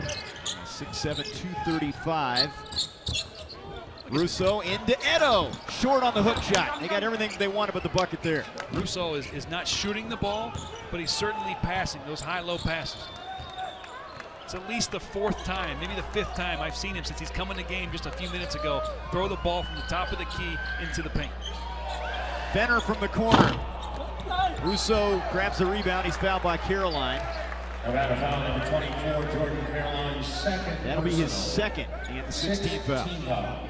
6'7", 235. Russo into Edo. Short on the hook shot. They got everything they wanted but the bucket there. Russo is not shooting the ball, but he's certainly passing those high-low passes. It's at least the 4th time, maybe the 5th time I've seen him since he's come in the game just a few minutes ago. Throw the ball from the top of the key into the paint. Fenner from the corner. Russo grabs the rebound. He's fouled by Caroline. Nevada foul number 24, Jordan Caroline, second. That'll be his second and the 16th foul.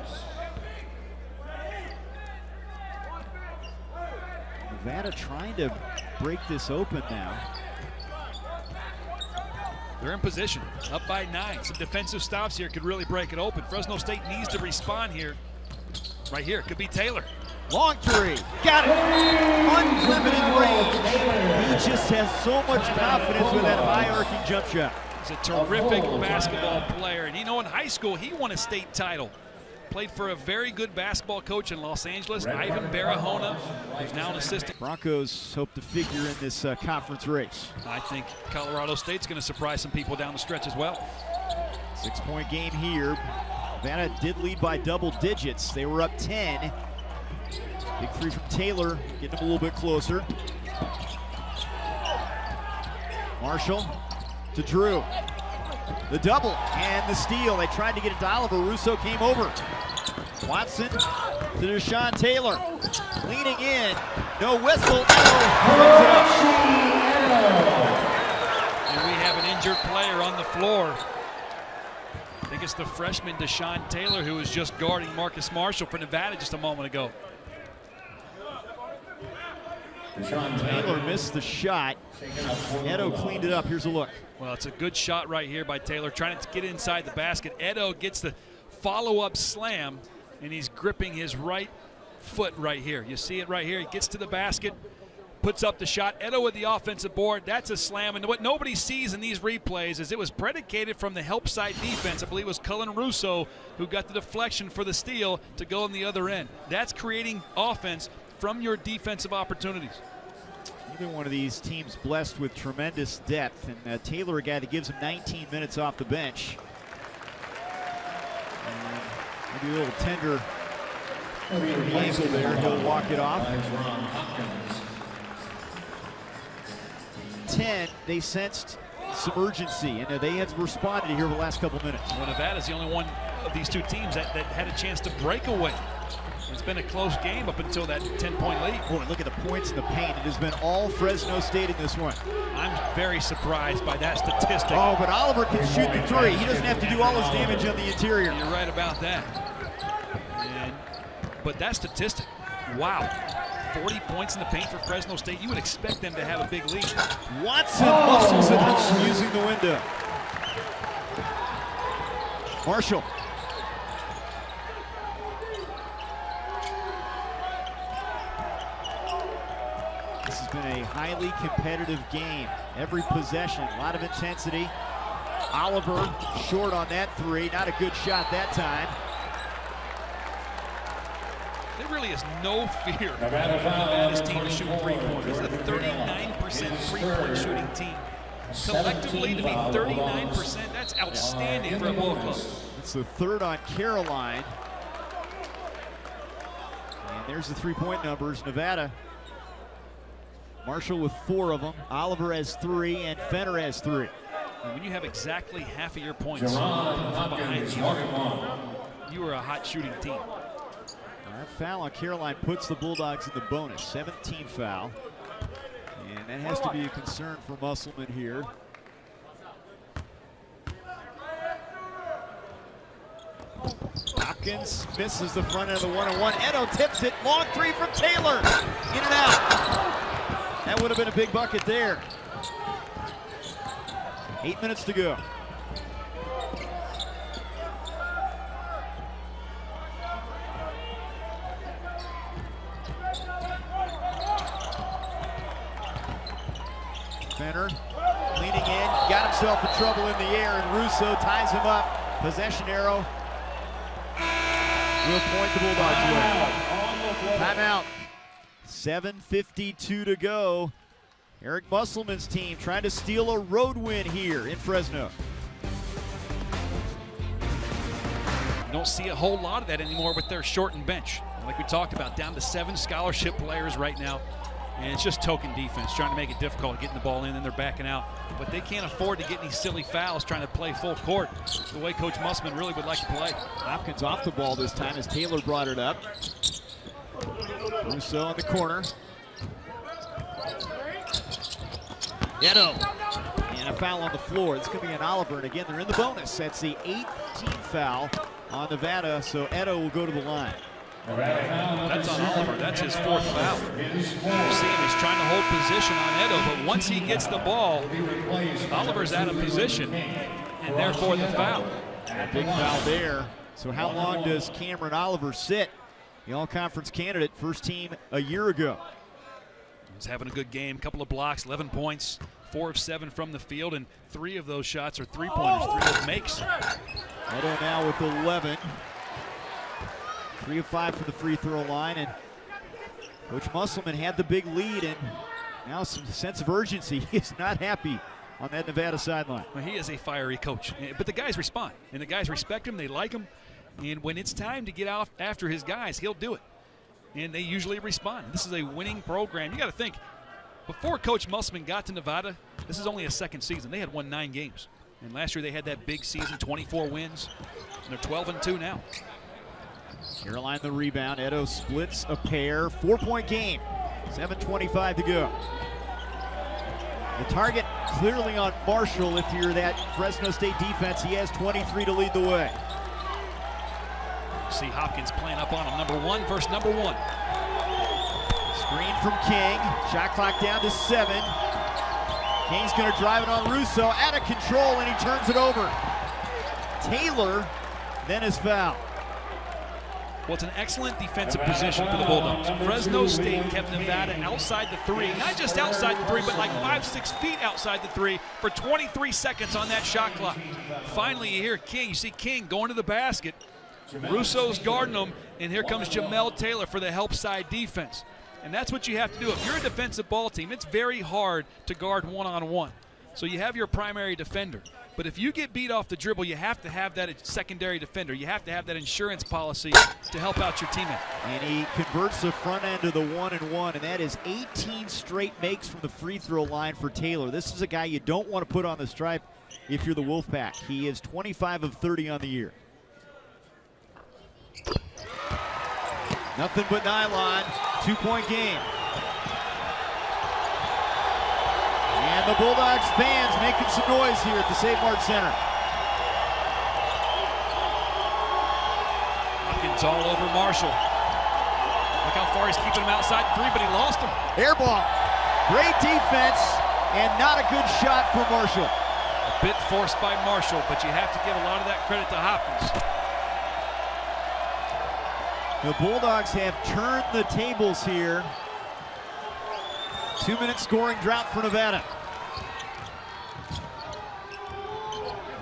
Nevada trying to break this open now. They're in position, up by 9. Some defensive stops here could really break it open. Fresno State needs to respond here. Right here, could be Taylor. Long three, got it. Unlimited range. He just has so much confidence with that high arcing jump shot. He's a terrific basketball player. And you know, in high school, he won a state title. Played for a very good basketball coach in Los Angeles, Ivan Barahona, who's now an assistant. Broncos hope to figure in this conference race. I think Colorado State's going to surprise some people down the stretch as well. 6-point game here. Nevada did lead by double digits. They were up 10. Big three from Taylor, getting them a little bit closer. Marshall to Drew. The double and the steal. They tried to get it to Oliver. Russo came over. Watson to Deshaun Taylor. Leaning in. No whistle. And we have an injured player on the floor. I think it's the freshman Deshaun Taylor who was just guarding Marcus Marshall for Nevada just a moment ago. Taylor missed the shot. Edo cleaned it up. Here's a look. Well, it's a good shot right here by Taylor, trying to get inside the basket. Edo gets the follow-up slam, and he's gripping his right foot right here. You see it right here. He gets to the basket, puts up the shot. Edo with the offensive board. That's a slam. And what nobody sees in these replays is it was predicated from the help side defense. I believe it was Cullen Russo who got the deflection for the steal to go on the other end. That's creating offense from your defensive opportunities. Either one of these teams blessed with tremendous depth, and Taylor, a guy that gives him 19 minutes off the bench. And maybe a little tender angle there. He'll walk it off. 10, they sensed some urgency, and they have responded here over the last couple minutes. Well, Nevada's the only one of these two teams that had a chance to break away. It's been a close game up until that 10-point lead. Boy, look at the points in the paint. It has been all Fresno State in this one. I'm very surprised by that statistic. Oh, but Oliver can shoot the three. He doesn't have to do all his damage on the interior. You're right about that. But that statistic, wow. 40 points in the paint for Fresno State. You would expect them to have a big lead. Watson muscles it home using the window. Marshall. This has been a highly competitive game. Every possession, a lot of intensity. Oliver short on that three. Not a good shot that time. There really is no fear of Nevada's team to shoot three-pointers. This is a 39% three-point shooting team. Collectively, to be 39%, that's outstanding for a ball club. It's the third on Caroline. And there's the three-point numbers. Nevada, Marshall with 4 of them. Oliver has 3, and Fenner has 3. And when you have exactly half of your points from behind the arc, you are a hot shooting team. That foul on Caroline puts the Bulldogs in the bonus. 17th foul. And that has to be a concern for Musselman here. Hopkins misses the front end of the one-on-one. Edo tips it. Long three from Taylor. In and out. That would have been a big bucket there. 8 minutes to go. Fenner leaning in, got himself in trouble in the air, and Russo ties him up. Possession arrow. Will point the Bulldogs away. Timeout. 7:52 to go. Eric Musselman's team trying to steal a road win here in Fresno. You don't see a whole lot of that anymore with their shortened bench. Like we talked about, down to 7 scholarship players right now. And it's just token defense, trying to make it difficult, getting the ball in, and they're backing out. But they can't afford to get any silly fouls trying to play full court the way Coach Musselman really would like to play. Hopkins off the ball this time as Taylor brought it up. Russo in the corner. Edo. And And a foul on the floor. It's going to be an Oliver, and again, they're in the bonus. That's the 18th foul on Nevada, so Edo will go to the line. That's on Oliver. That's his 4th foul. You see him, he's trying to hold position on Edo, but once he gets the ball, Oliver's out of position, and therefore the foul. A big foul there. So how long does Cameron Oliver sit? The all-conference candidate, first team a year ago. He's having a good game, couple of blocks, 11 points, 4 of 7 from the field, and 3 of those shots are three-pointers, 3 of those makes. Edo now with 11. 3 of 5 from the free throw line, and Coach Musselman had the big lead, and now some sense of urgency. He is not happy on that Nevada sideline. Well, he is a fiery coach, but the guys respond, and the guys respect him, they like him, and when it's time to get out after his guys, he'll do it, and they usually respond. This is a winning program. You got to think, before Coach Musselman got to Nevada, this is only a 2nd season. They had won 9 games, and last year they had that big season, 24 wins, and they're 12-2 now. Caroline the rebound. Edo splits a pair. 4-point game. 7:25 to go. The target clearly on Marshall. If you're that Fresno State defense, he has 23 to lead the way. See Hopkins playing up on him. Number 1 versus number 1. Screen from King. Shot clock down to 7. King's going to drive it on Russo. Out of control, and he turns it over. Taylor then is fouled. Well, it's an excellent defensive position for the Bulldogs. Fresno State kept Nevada outside the 3, not just outside the 3, but like 5-6 feet outside the 3 for 23 seconds on that shot clock. Finally, you hear King. You see King going to the basket. Russo's guarding him, and here comes Jamel Taylor for the help side defense. And that's what you have to do. If you're a defensive ball team, it's very hard to guard one-on-one. So you have your primary defender. But if you get beat off the dribble, you have to have that secondary defender. You have to have that insurance policy to help out your teammate. And he converts the front end of the 1-and-1, and that is 18 straight makes from the free throw line for Taylor. This is a guy you don't want to put on the stripe if you're the Wolfpack. He is 25 of 30 on the year. Nothing but nylon. 2-point game. And the Bulldogs fans making some noise here at the Save Mart Center. Hopkins all over Marshall. Look how far he's keeping him outside 3, but he lost him. Air ball. Great defense and not a good shot for Marshall. A bit forced by Marshall, but you have to give a lot of that credit to Hopkins. The Bulldogs have turned the tables here. 2-minute scoring drought for Nevada.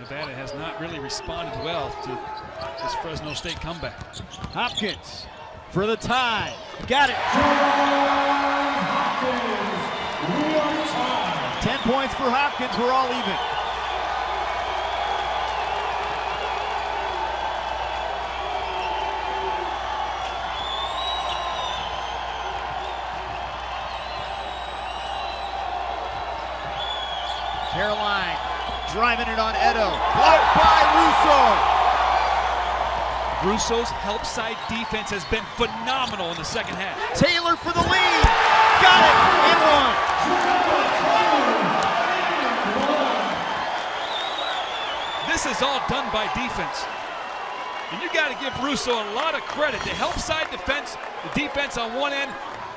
Nevada has not really responded well to this Fresno State comeback. Hopkins for the tie. Got it. 10 points for Hopkins. We're all even. Caroline driving it on Edo. Blocked by Russo. Russo's help side defense has been phenomenal in the second half. Taylor for the lead. Got it. And one. This is all done by defense. And you got to give Russo a lot of credit. The help side defense, the defense on one end,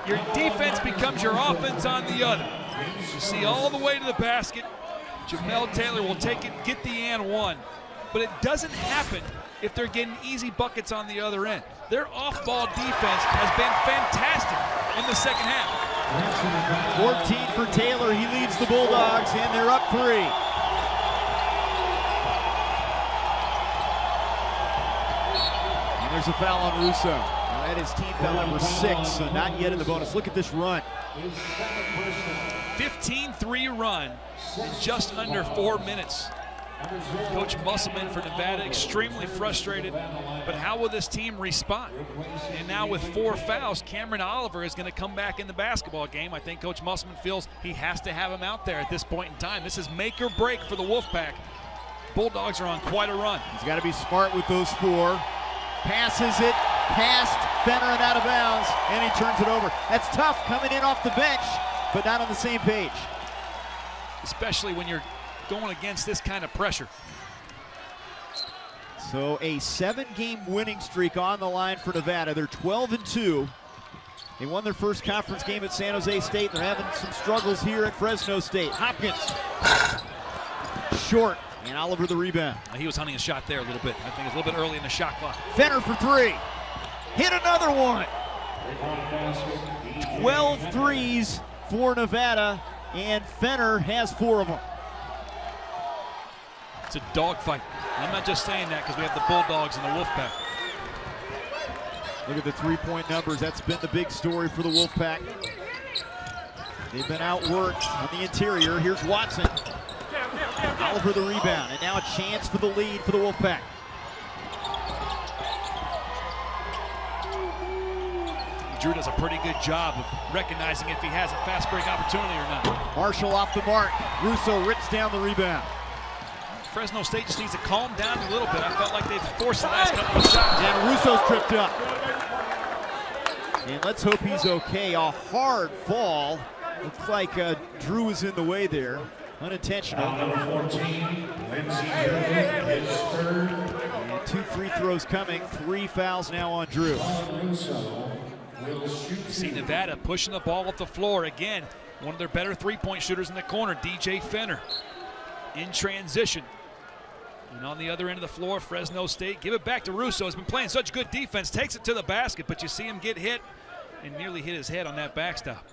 your defense becomes your offense on the other. You see all the way to the basket. Jamel Taylor will take it, get the and one. But it doesn't happen if they're getting easy buckets on the other end. Their off-ball defense has been fantastic in the second half. 14 for Taylor. He leads the Bulldogs, and they're up 3. And there's a foul on Russo. Now that is team foul number 6, so not yet in the bonus. Look at this run. 15-3 run in just under 4 minutes. Coach Musselman for Nevada extremely frustrated, but how will this team respond? And now with 4 fouls, Cameron Oliver is going to come back in the basketball game. I think Coach Musselman feels he has to have him out there at this point in time. This is make or break for the Wolfpack. Bulldogs are on quite a run. He's got to be smart with those 4. Passes it past Fenner and out of bounds, and he turns it over. That's tough coming in off the bench, but not on the same page. Especially when you're going against this kind of pressure. So a 7-game winning streak on the line for Nevada. They're 12-2. They won their first conference game at San Jose State. They're having some struggles here at Fresno State. Hopkins, short, and Oliver the rebound. He was hunting a shot there a little bit. I think it's a little bit early in the shot clock. Fenner for 3. Hit another one. 12 threes for Nevada, and Fenner has 4 of them. It's a dogfight. I'm not just saying that because we have the Bulldogs and the Wolfpack. Look at the 3-point numbers. That's been the big story for the Wolfpack. They've been outworked on the interior. Here's Watson. Oliver the rebound, and now a chance for the lead for the Wolfpack. Drew does a pretty good job of recognizing if he has a fast break opportunity or not. Marshall off the mark. Russo rips down the rebound. Fresno State just needs to calm down a little bit. I felt like they've forced the last couple of shots. And Russo's tripped up. And let's hope he's okay. A hard fall. Looks like Drew was in the way there. Unintentional. Number 14, Lindsey Drew is third. And 2 free throws coming. 3 fouls now on Drew. See Nevada pushing the ball up the floor again. One of their better 3-point shooters in the corner, DJ Fenner, in transition. And on the other end of the floor, Fresno State, give it back to Russo. Has been playing such good defense, takes it to the basket, but you see him get hit and nearly hit his head on that backstop.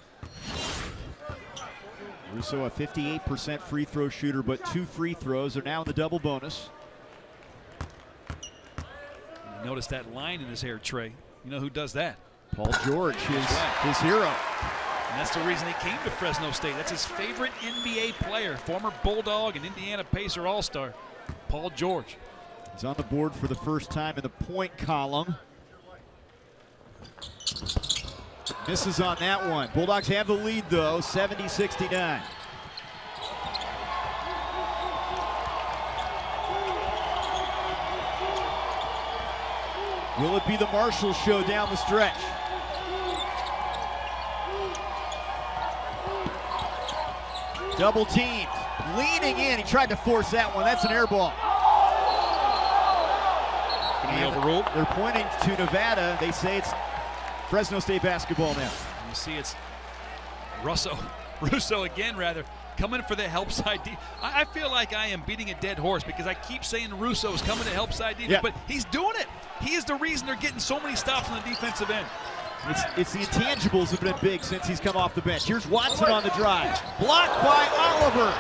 Russo a 58% free throw shooter, but 2 free throws are now in the double bonus. You notice that line in his hair, Trey. You know who does that? Paul George, his hero. And that's the reason he came to Fresno State. That's his favorite NBA player, former Bulldog and Indiana Pacer All-Star, Paul George. He's on the board for the first time in the point column. Misses on that one. Bulldogs have the lead, though, 70-69. Will it be the Marshall show down the stretch? Double teamed, leaning in. He tried to force that one. That's an air ball. Can be overruled. They're pointing to Nevada. They say it's Fresno State basketball now. You see it's Russo again, rather, coming for the help side. I feel like I am beating a dead horse because I keep saying Russo's coming to help side defense, but he's doing it. He is the reason they're getting so many stops on the defensive end. It's the intangibles have been big since he's come off the bench. Here's Watson on the drive. Blocked by Oliver.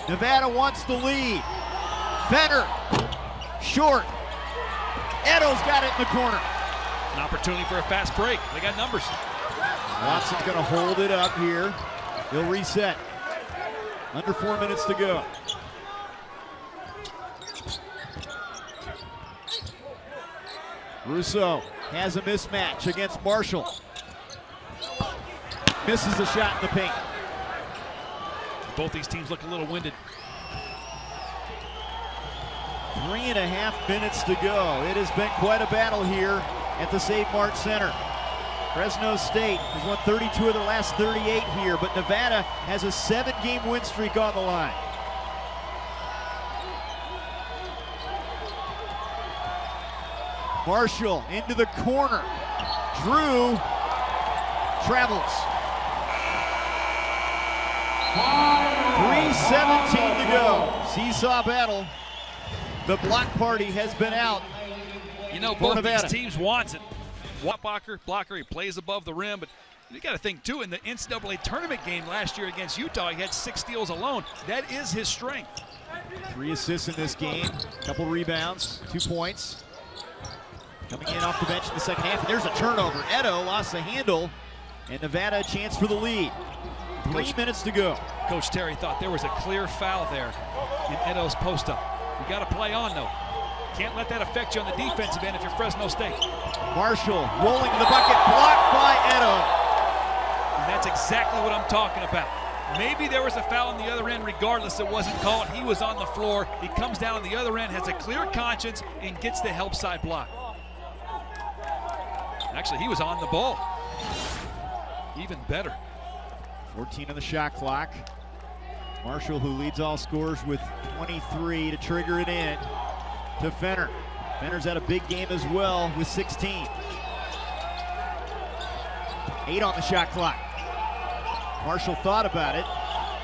Nevada wants the lead. Fenner, short. Eto's got it in the corner. An opportunity for a fast break. They got numbers. Watson's gonna hold it up here. He'll reset. Under 4 minutes to go. Russo has a mismatch against Marshall. Misses a shot in the paint. Both these teams look a little winded. 3.5 minutes to go. It has been quite a battle here at the Save Mart Center. Fresno State has won 32 of their last 38 here, but Nevada has a 7-game win streak on the line. Marshall into the corner. Drew travels. 3:17 to go. Seesaw battle. The block party has been out. You know, both these teams wants it. Blocker, he plays above the rim, but you got to think, too, in the NCAA tournament game last year against Utah, he had 6 steals alone. That is his strength. 3 assists in this game, couple rebounds, 2 points. Coming in off the bench in the second half, and there's a turnover. Eto lost the handle, and Nevada a chance for the lead. 3 minutes to go. Coach Terry thought there was a clear foul there in Eto's post-up. You got to play on, though. Can't let that affect you on the defensive end if you're Fresno State. Marshall rolling to the bucket, blocked by Eto. And that's exactly what I'm talking about. Maybe there was a foul on the other end, regardless, it wasn't called. He was on the floor. He comes down on the other end, has a clear conscience, and gets the help side block. Actually, he was on the ball. Even better. 14 on the shot clock. Marshall, who leads all scorers with 23 to trigger it in to Fenner. Fenner's had a big game as well with 16. 8 on the shot clock. Marshall thought about it.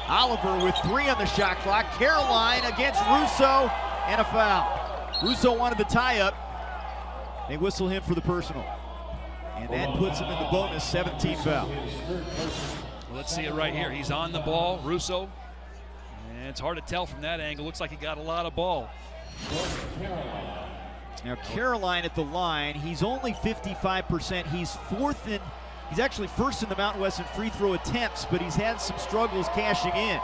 Oliver with 3 on the shot clock. Caroline against Russo, and a foul. Russo wanted the tie-up. They whistle him for the personal. And that puts him in the bonus, 17 foul. Well, let's see it right here. He's on the ball, Russo. And it's hard to tell from that angle. Looks like he got a lot of ball. Now Caroline at the line, he's only 55%. He's actually first in the Mountain West in free throw attempts, but he's had some struggles cashing in.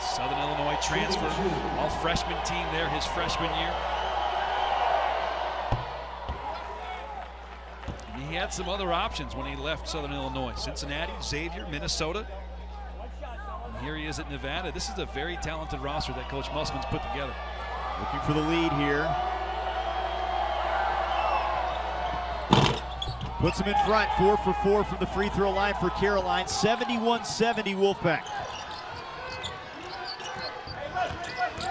Southern Illinois transfer, all freshman team there his freshman year. He had some other options when he left Southern Illinois. Cincinnati, Xavier, Minnesota. And here he is at Nevada. This is a very talented roster that Coach Musselman's put together. Looking for the lead here. Puts him in front, 4 for 4 from the free throw line for Caroline. 71-70 Wolfpack.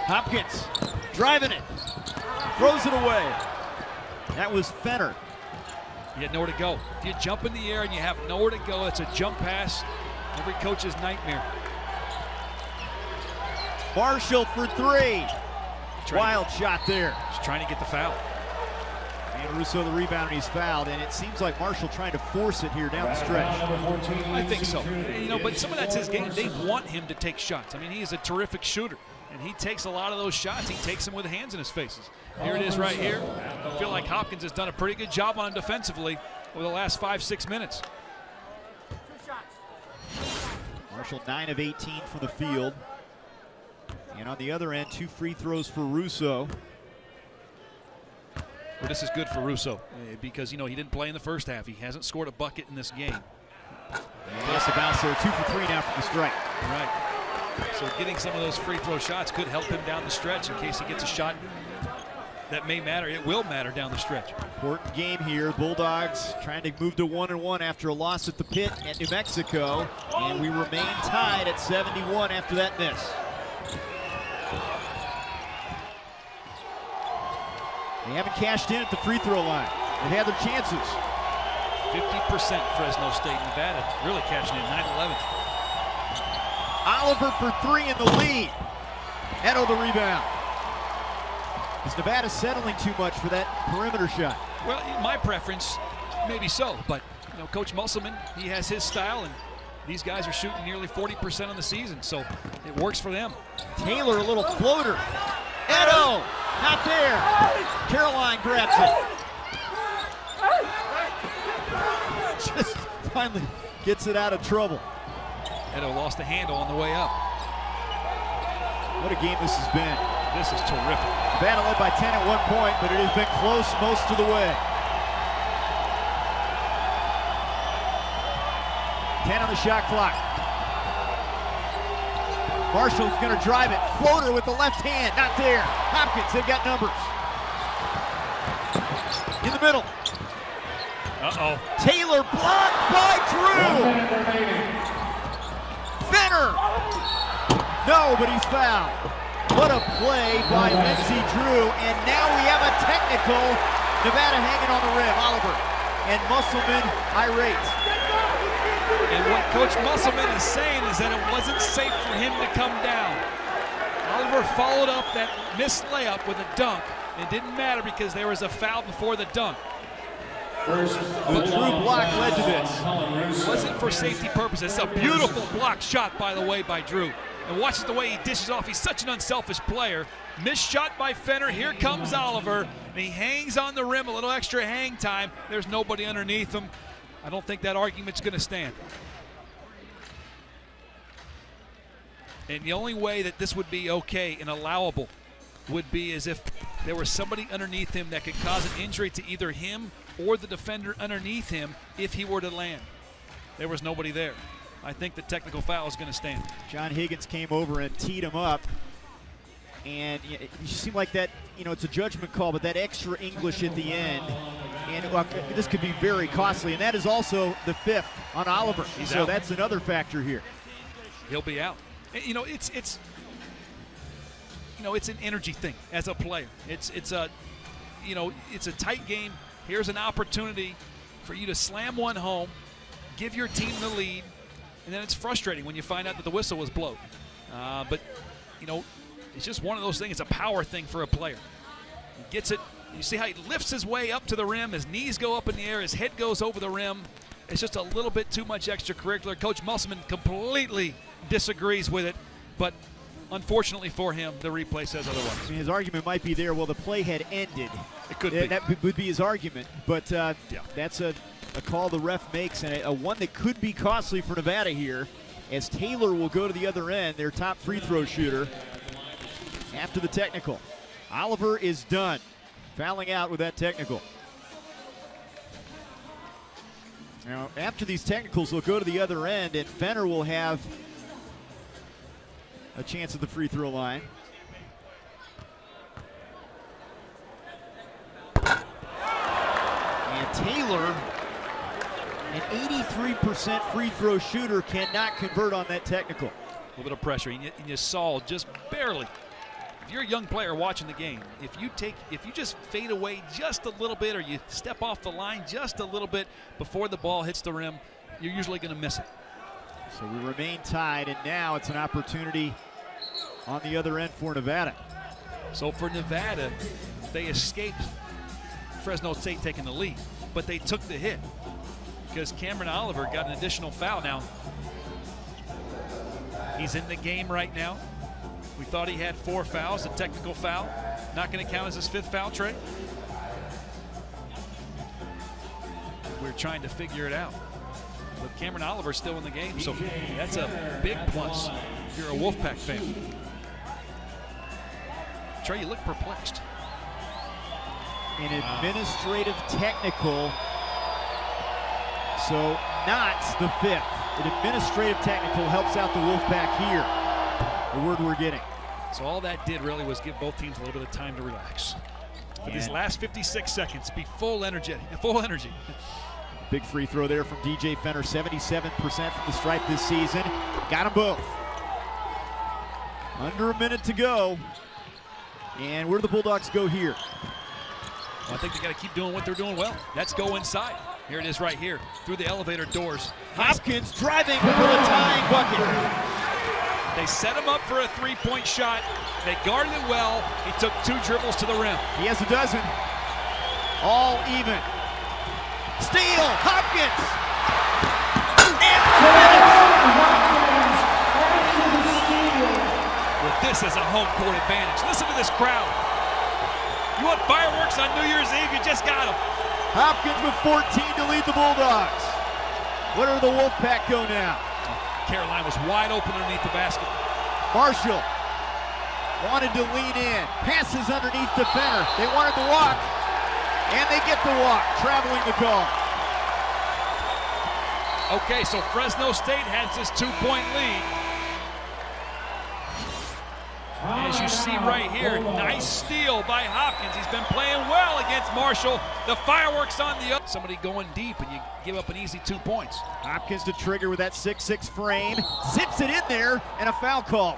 Hopkins driving it, throws it away. That was Fenner. You had nowhere to go. If you jump in the air and you have nowhere to go, it's a jump pass. Every coach's nightmare. Marshall for 3. Wild shot there. Just trying to get the foul. And Russo the rebound, and he's fouled, and it seems like Marshall trying to force it here down the stretch. I think so. You know, but some of that's his game. They want him to take shots. I mean, he is a terrific shooter, and he takes a lot of those shots. He takes them with hands in his faces. Here it is right here. I feel like Hopkins has done a pretty good job on him defensively over the last 5-6 minutes. Marshall 9 of 18 from the field. And on the other end, 2 free throws for Russo. Well, this is good for Russo because, you know, he didn't play in the first half. He hasn't scored a bucket in this game. Yes, the bounce there, 2 for 3 now from the strike. Right. So getting some of those free throw shots could help him down the stretch in case he gets a shot that may matter. It will matter down the stretch. Important game here. Bulldogs trying to move to 1-1 after a loss at the pit at New Mexico. And we remain tied at 71 after that miss. They haven't cashed in at the free throw line. They've had their chances. 50% Fresno State, Nevada really cashing in, 9-11. Oliver for 3 in the lead. Edo the rebound. Is Nevada settling too much for that perimeter shot? Well, my preference, maybe so, but you know, Coach Musselman, he has his style, and these guys are shooting nearly 40% on the season, so it works for them. Taylor, a little floater. Edo, not there. Caroline grabs it. Just finally gets it out of trouble. Edo lost the handle on the way up. What a game this has been. This is terrific. Nevada led by 10 at one point, but it has been close most of the way. 10 on the shot clock. Marshall's going to drive it. Floater with the left hand. Not there. Hopkins, they've got numbers. In the middle. Uh-oh. Taylor blocked by Drew. Fenner. No, but he's fouled. What a play by Lindsey Drew. And now we have a technical. Nevada hanging on the rim. Oliver and Musselman irate. And what Coach Musselman is saying is that it wasn't safe for him to come down. Oliver followed up that missed layup with a dunk. It didn't matter because there was a foul before the dunk. The Drew block led to this. It wasn't for safety purposes. It's a beautiful block shot, by the way, by Drew. And watch the way he dishes off. He's such an unselfish player. Missed shot by Fenner. Here comes Oliver. And he hangs on the rim, a little extra hang time. There's nobody underneath him. I don't think that argument's going to stand. And the only way that this would be okay and allowable would be as if there was somebody underneath him that could cause an injury to either him or the defender underneath him if he were to land. There was nobody there. I think the technical foul is going to stand. John Higgins came over and teed him up. And it seemed like that, you know, it's a judgment call, but that extra English at the end And this could be very costly, and that is also the 5th on Oliver. He's so out. That's another factor here. He'll be out. You know, it's an energy thing as a player. It's a tight game. Here's an opportunity for you to slam one home, give your team the lead, and then it's frustrating when you find out that the whistle was blown. But you know, it's just one of those things. It's a power thing for a player. He gets it. You see how he lifts his way up to the rim. His knees go up in the air. His head goes over the rim. It's just a little bit too much extracurricular. Coach Musselman completely disagrees with it, but unfortunately for him, the replay says otherwise. I mean, his argument might be there, well, the play had ended. It could be. That would be his argument, but that's a call the ref makes, and a one that could be costly for Nevada here, as Taylor will go to the other end, their top free throw shooter, after the technical. Oliver is done, fouling out with that technical. Now, after these technicals, they'll go to the other end, and Fenner will have a chance at the free throw line. And Taylor, an 83% free throw shooter, cannot convert on that technical. A little bit of pressure, and you saw just barely. If you're a young player watching the game, if you just fade away just a little bit, or you step off the line just a little bit before the ball hits the rim, you're usually going to miss it. So we remain tied, and now it's an opportunity on the other end for Nevada. So for Nevada, they escaped Fresno State taking the lead, but they took the hit because Cameron Oliver got an additional foul. Now, he's in the game right now. We thought he had 4 fouls, a technical foul. Not going to count as his 5th foul, Trey. We're trying to figure it out. But Cameron Oliver's still in the game, so that's a big plus if you're a Wolfpack fan. Trey, you look perplexed. An administrative technical, so not the 5th. An administrative technical helps out the Wolfpack here. The word we're getting. So all that did really was give both teams a little bit of time to relax. For these last 56 seconds, be full energy. Big free throw there from DJ Fenner, 77% from the stripe this season. Got them both. Under a minute to go. And where do the Bulldogs go here? Well, I think they got to keep doing what they're doing well. Let's go inside. Here it is right here, through the elevator doors. Hopkins driving for the tying bucket. They set him up for a 3-point shot. They guarded it well. He took 2 dribbles to the rim. He has a dozen. All even. Steal, Hopkins. With this as a home court advantage. Listen to this crowd. You want fireworks on New Year's Eve? You just got them. Hopkins with 14 to lead the Bulldogs. Where do the Wolfpack go now? Caroline was wide open underneath the basket. Marshall wanted to lean in. Passes underneath to Fenner. They wanted the walk, and they get the walk. Traveling the call. Okay, so Fresno State has this 2-point lead. As you see right here, nice steal by Hopkins. He's been playing well against Marshall. The fireworks on the other. Somebody going deep, and you give up an easy 2 points. Hopkins to trigger with that 6'6" frame. Zips it in there, and a foul call.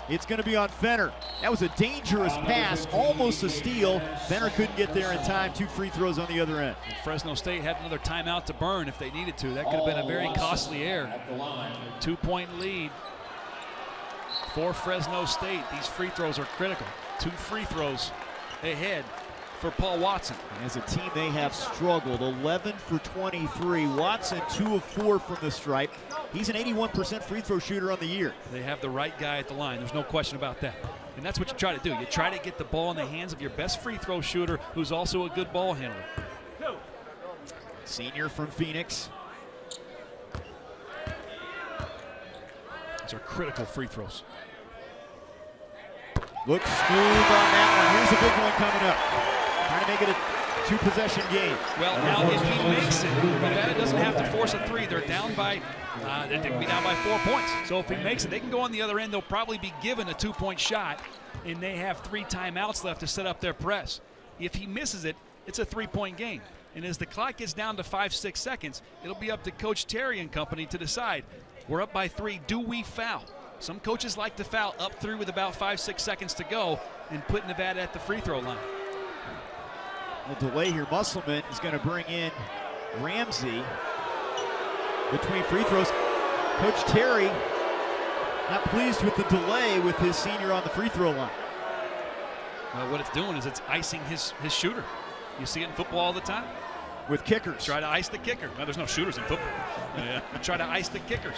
It's going to be on Fenner. That was a dangerous pass, almost a steal. Fenner couldn't get there in time. 2 free throws on the other end. And Fresno State had another timeout to burn if they needed to. That could have been a very costly error. 2-point lead for Fresno State. These free throws are critical. 2 free throws ahead for Paul Watson. As a team, they have struggled. 11 for 23. Watson, 2 of 4 from the stripe. He's an 81% free throw shooter on the year. They have the right guy at the line. There's no question about that. And that's what you try to do. You try to get the ball in the hands of your best free throw shooter, who's also a good ball handler. Senior from Phoenix. These are critical free throws. Looks smooth on that one. Here's a big one coming up. Trying to make it a 2-possession game. Well, now if he makes it, Nevada doesn't have to force a 3. They're down by, they can be down by 4 points. So if he makes it, they can go on the other end. They'll probably be given a 2-point shot, and they have 3 timeouts left to set up their press. If he misses it, it's a 3-point game. And as the clock gets down to 5-6 seconds, it'll be up to Coach Terry and company to decide. We're up by 3. Do we foul? Some coaches like to foul up through with about 5-6 seconds to go and put Nevada at the free throw line. The delay here, Musselman is going to bring in Ramsey between free throws. Coach Terry not pleased with the delay with his senior on the free throw line. Well, what it's doing is it's icing his shooter. You see it in football all the time. With kickers. Try to ice the kicker. Well, there's no shooters in football. Try to ice the kickers.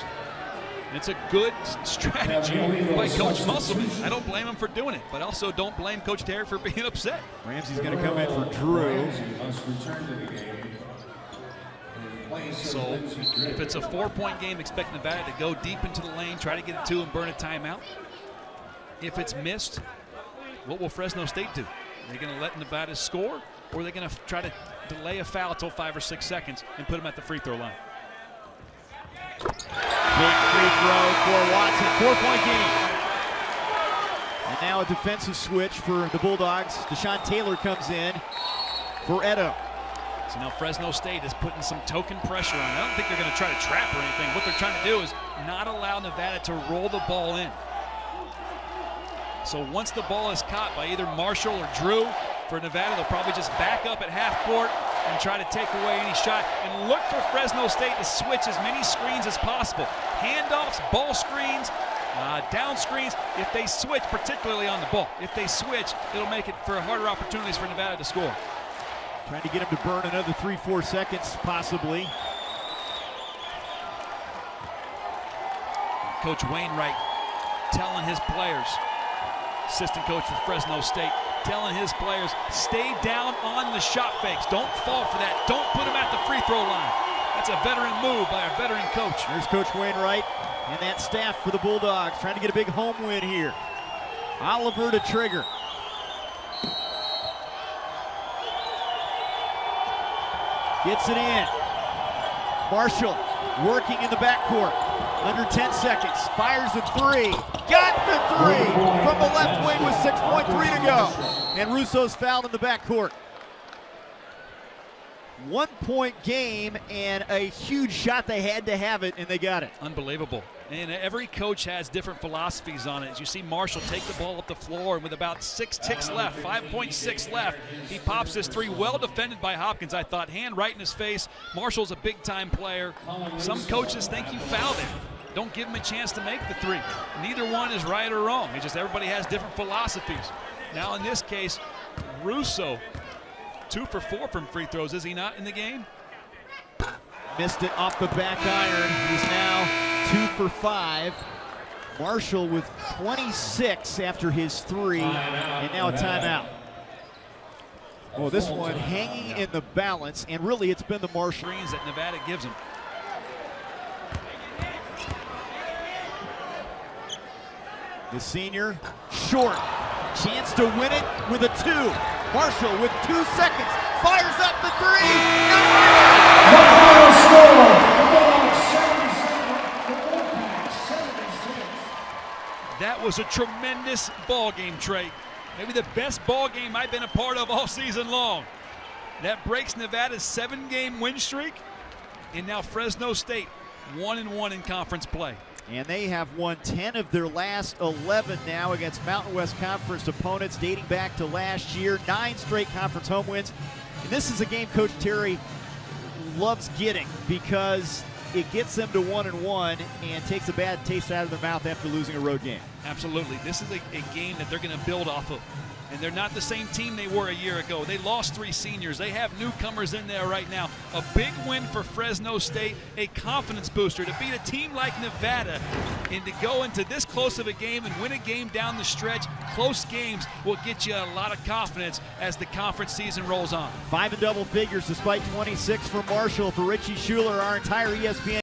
And it's a good strategy by Coach Musselman. I don't blame him for doing it, but also don't blame Coach Terry for being upset. Ramsey's going to come in for Drew. So if it's a 4-point game, expect Nevada to go deep into the lane, try to get it 2 and burn a timeout. If it's missed, what will Fresno State do? Are they going to let Nevada score, or are they going to try to delay a foul until 5 or 6 seconds and put them at the free throw line? Big free throw for Watson, 4-point game. And now a defensive switch for the Bulldogs. Deshaun Taylor comes in for Edo. So now Fresno State is putting some token pressure on. I don't think they're going to try to trap or anything. What they're trying to do is not allow Nevada to roll the ball in. So once the ball is caught by either Marshall or Drew for Nevada, they'll probably just back up at half court and try to take away any shot. And look for Fresno State to switch as many screens as possible. Handoffs, ball screens, down screens. If they switch, particularly on the ball, if they switch, it'll make it for harder opportunities for Nevada to score. Trying to get him to burn another 3-4 seconds, possibly. Coach Wainwright telling his players, assistant coach for Fresno State, telling his players, stay down on the shot fakes. Don't fall for that. Don't put them at the free throw line. That's a veteran move by a veteran coach. There's Coach Wainwright and that staff for the Bulldogs trying to get a big home win here. Oliver to trigger. Gets it in. Marshall working in the backcourt. Under 10 seconds. Fires a 3. Got the 3 from the left wing with 6.3 to go. And Russo's fouled in the backcourt. 1-point game and a huge shot. They had to have it, and they got it. Unbelievable. And every coach has different philosophies on it. As you see Marshall take the ball up the floor, and with about 6 ticks left, 5.6 left, he pops his 3, well defended by Hopkins. I thought, hand right in his face. Marshall's a big-time player. Some coaches think you fouled him. Don't give him a chance to make the 3. Neither one is right or wrong. It's just everybody has different philosophies. Now in this case, Russo, 2 for 4 from free throws. Is he not in the game? Missed it off the back iron. He's now 2 for 5. Marshall with 26 after his 3, and now a timeout. Well, this one hanging in the balance, and really it's been the Marshall screens that Nevada gives him. The senior, short. Chance to win it with a 2. Marshall with 2 seconds. Fires up the 3. That was a tremendous ball game, Trey. Maybe the best ball game I've been a part of all season long. That breaks Nevada's 7-game win streak, and now Fresno State 1-1 in conference play. And they have won 10 of their last 11 now against Mountain West Conference opponents dating back to last year. 9 straight conference home wins. And this is a game Coach Terry loves getting because it gets them to 1-1 and takes a bad taste out of their mouth after losing a road game. Absolutely. This is a game that they're going to build off of. And they're not the same team they were a year ago. They lost 3 seniors. They have newcomers in there right now. A big win for Fresno State, a confidence booster to beat a team like Nevada and to go into this close of a game and win a game down the stretch. Close games will get you a lot of confidence as the conference season rolls on. 5 in double figures despite 26 for Marshall. For Richie Schuler, our entire ESPN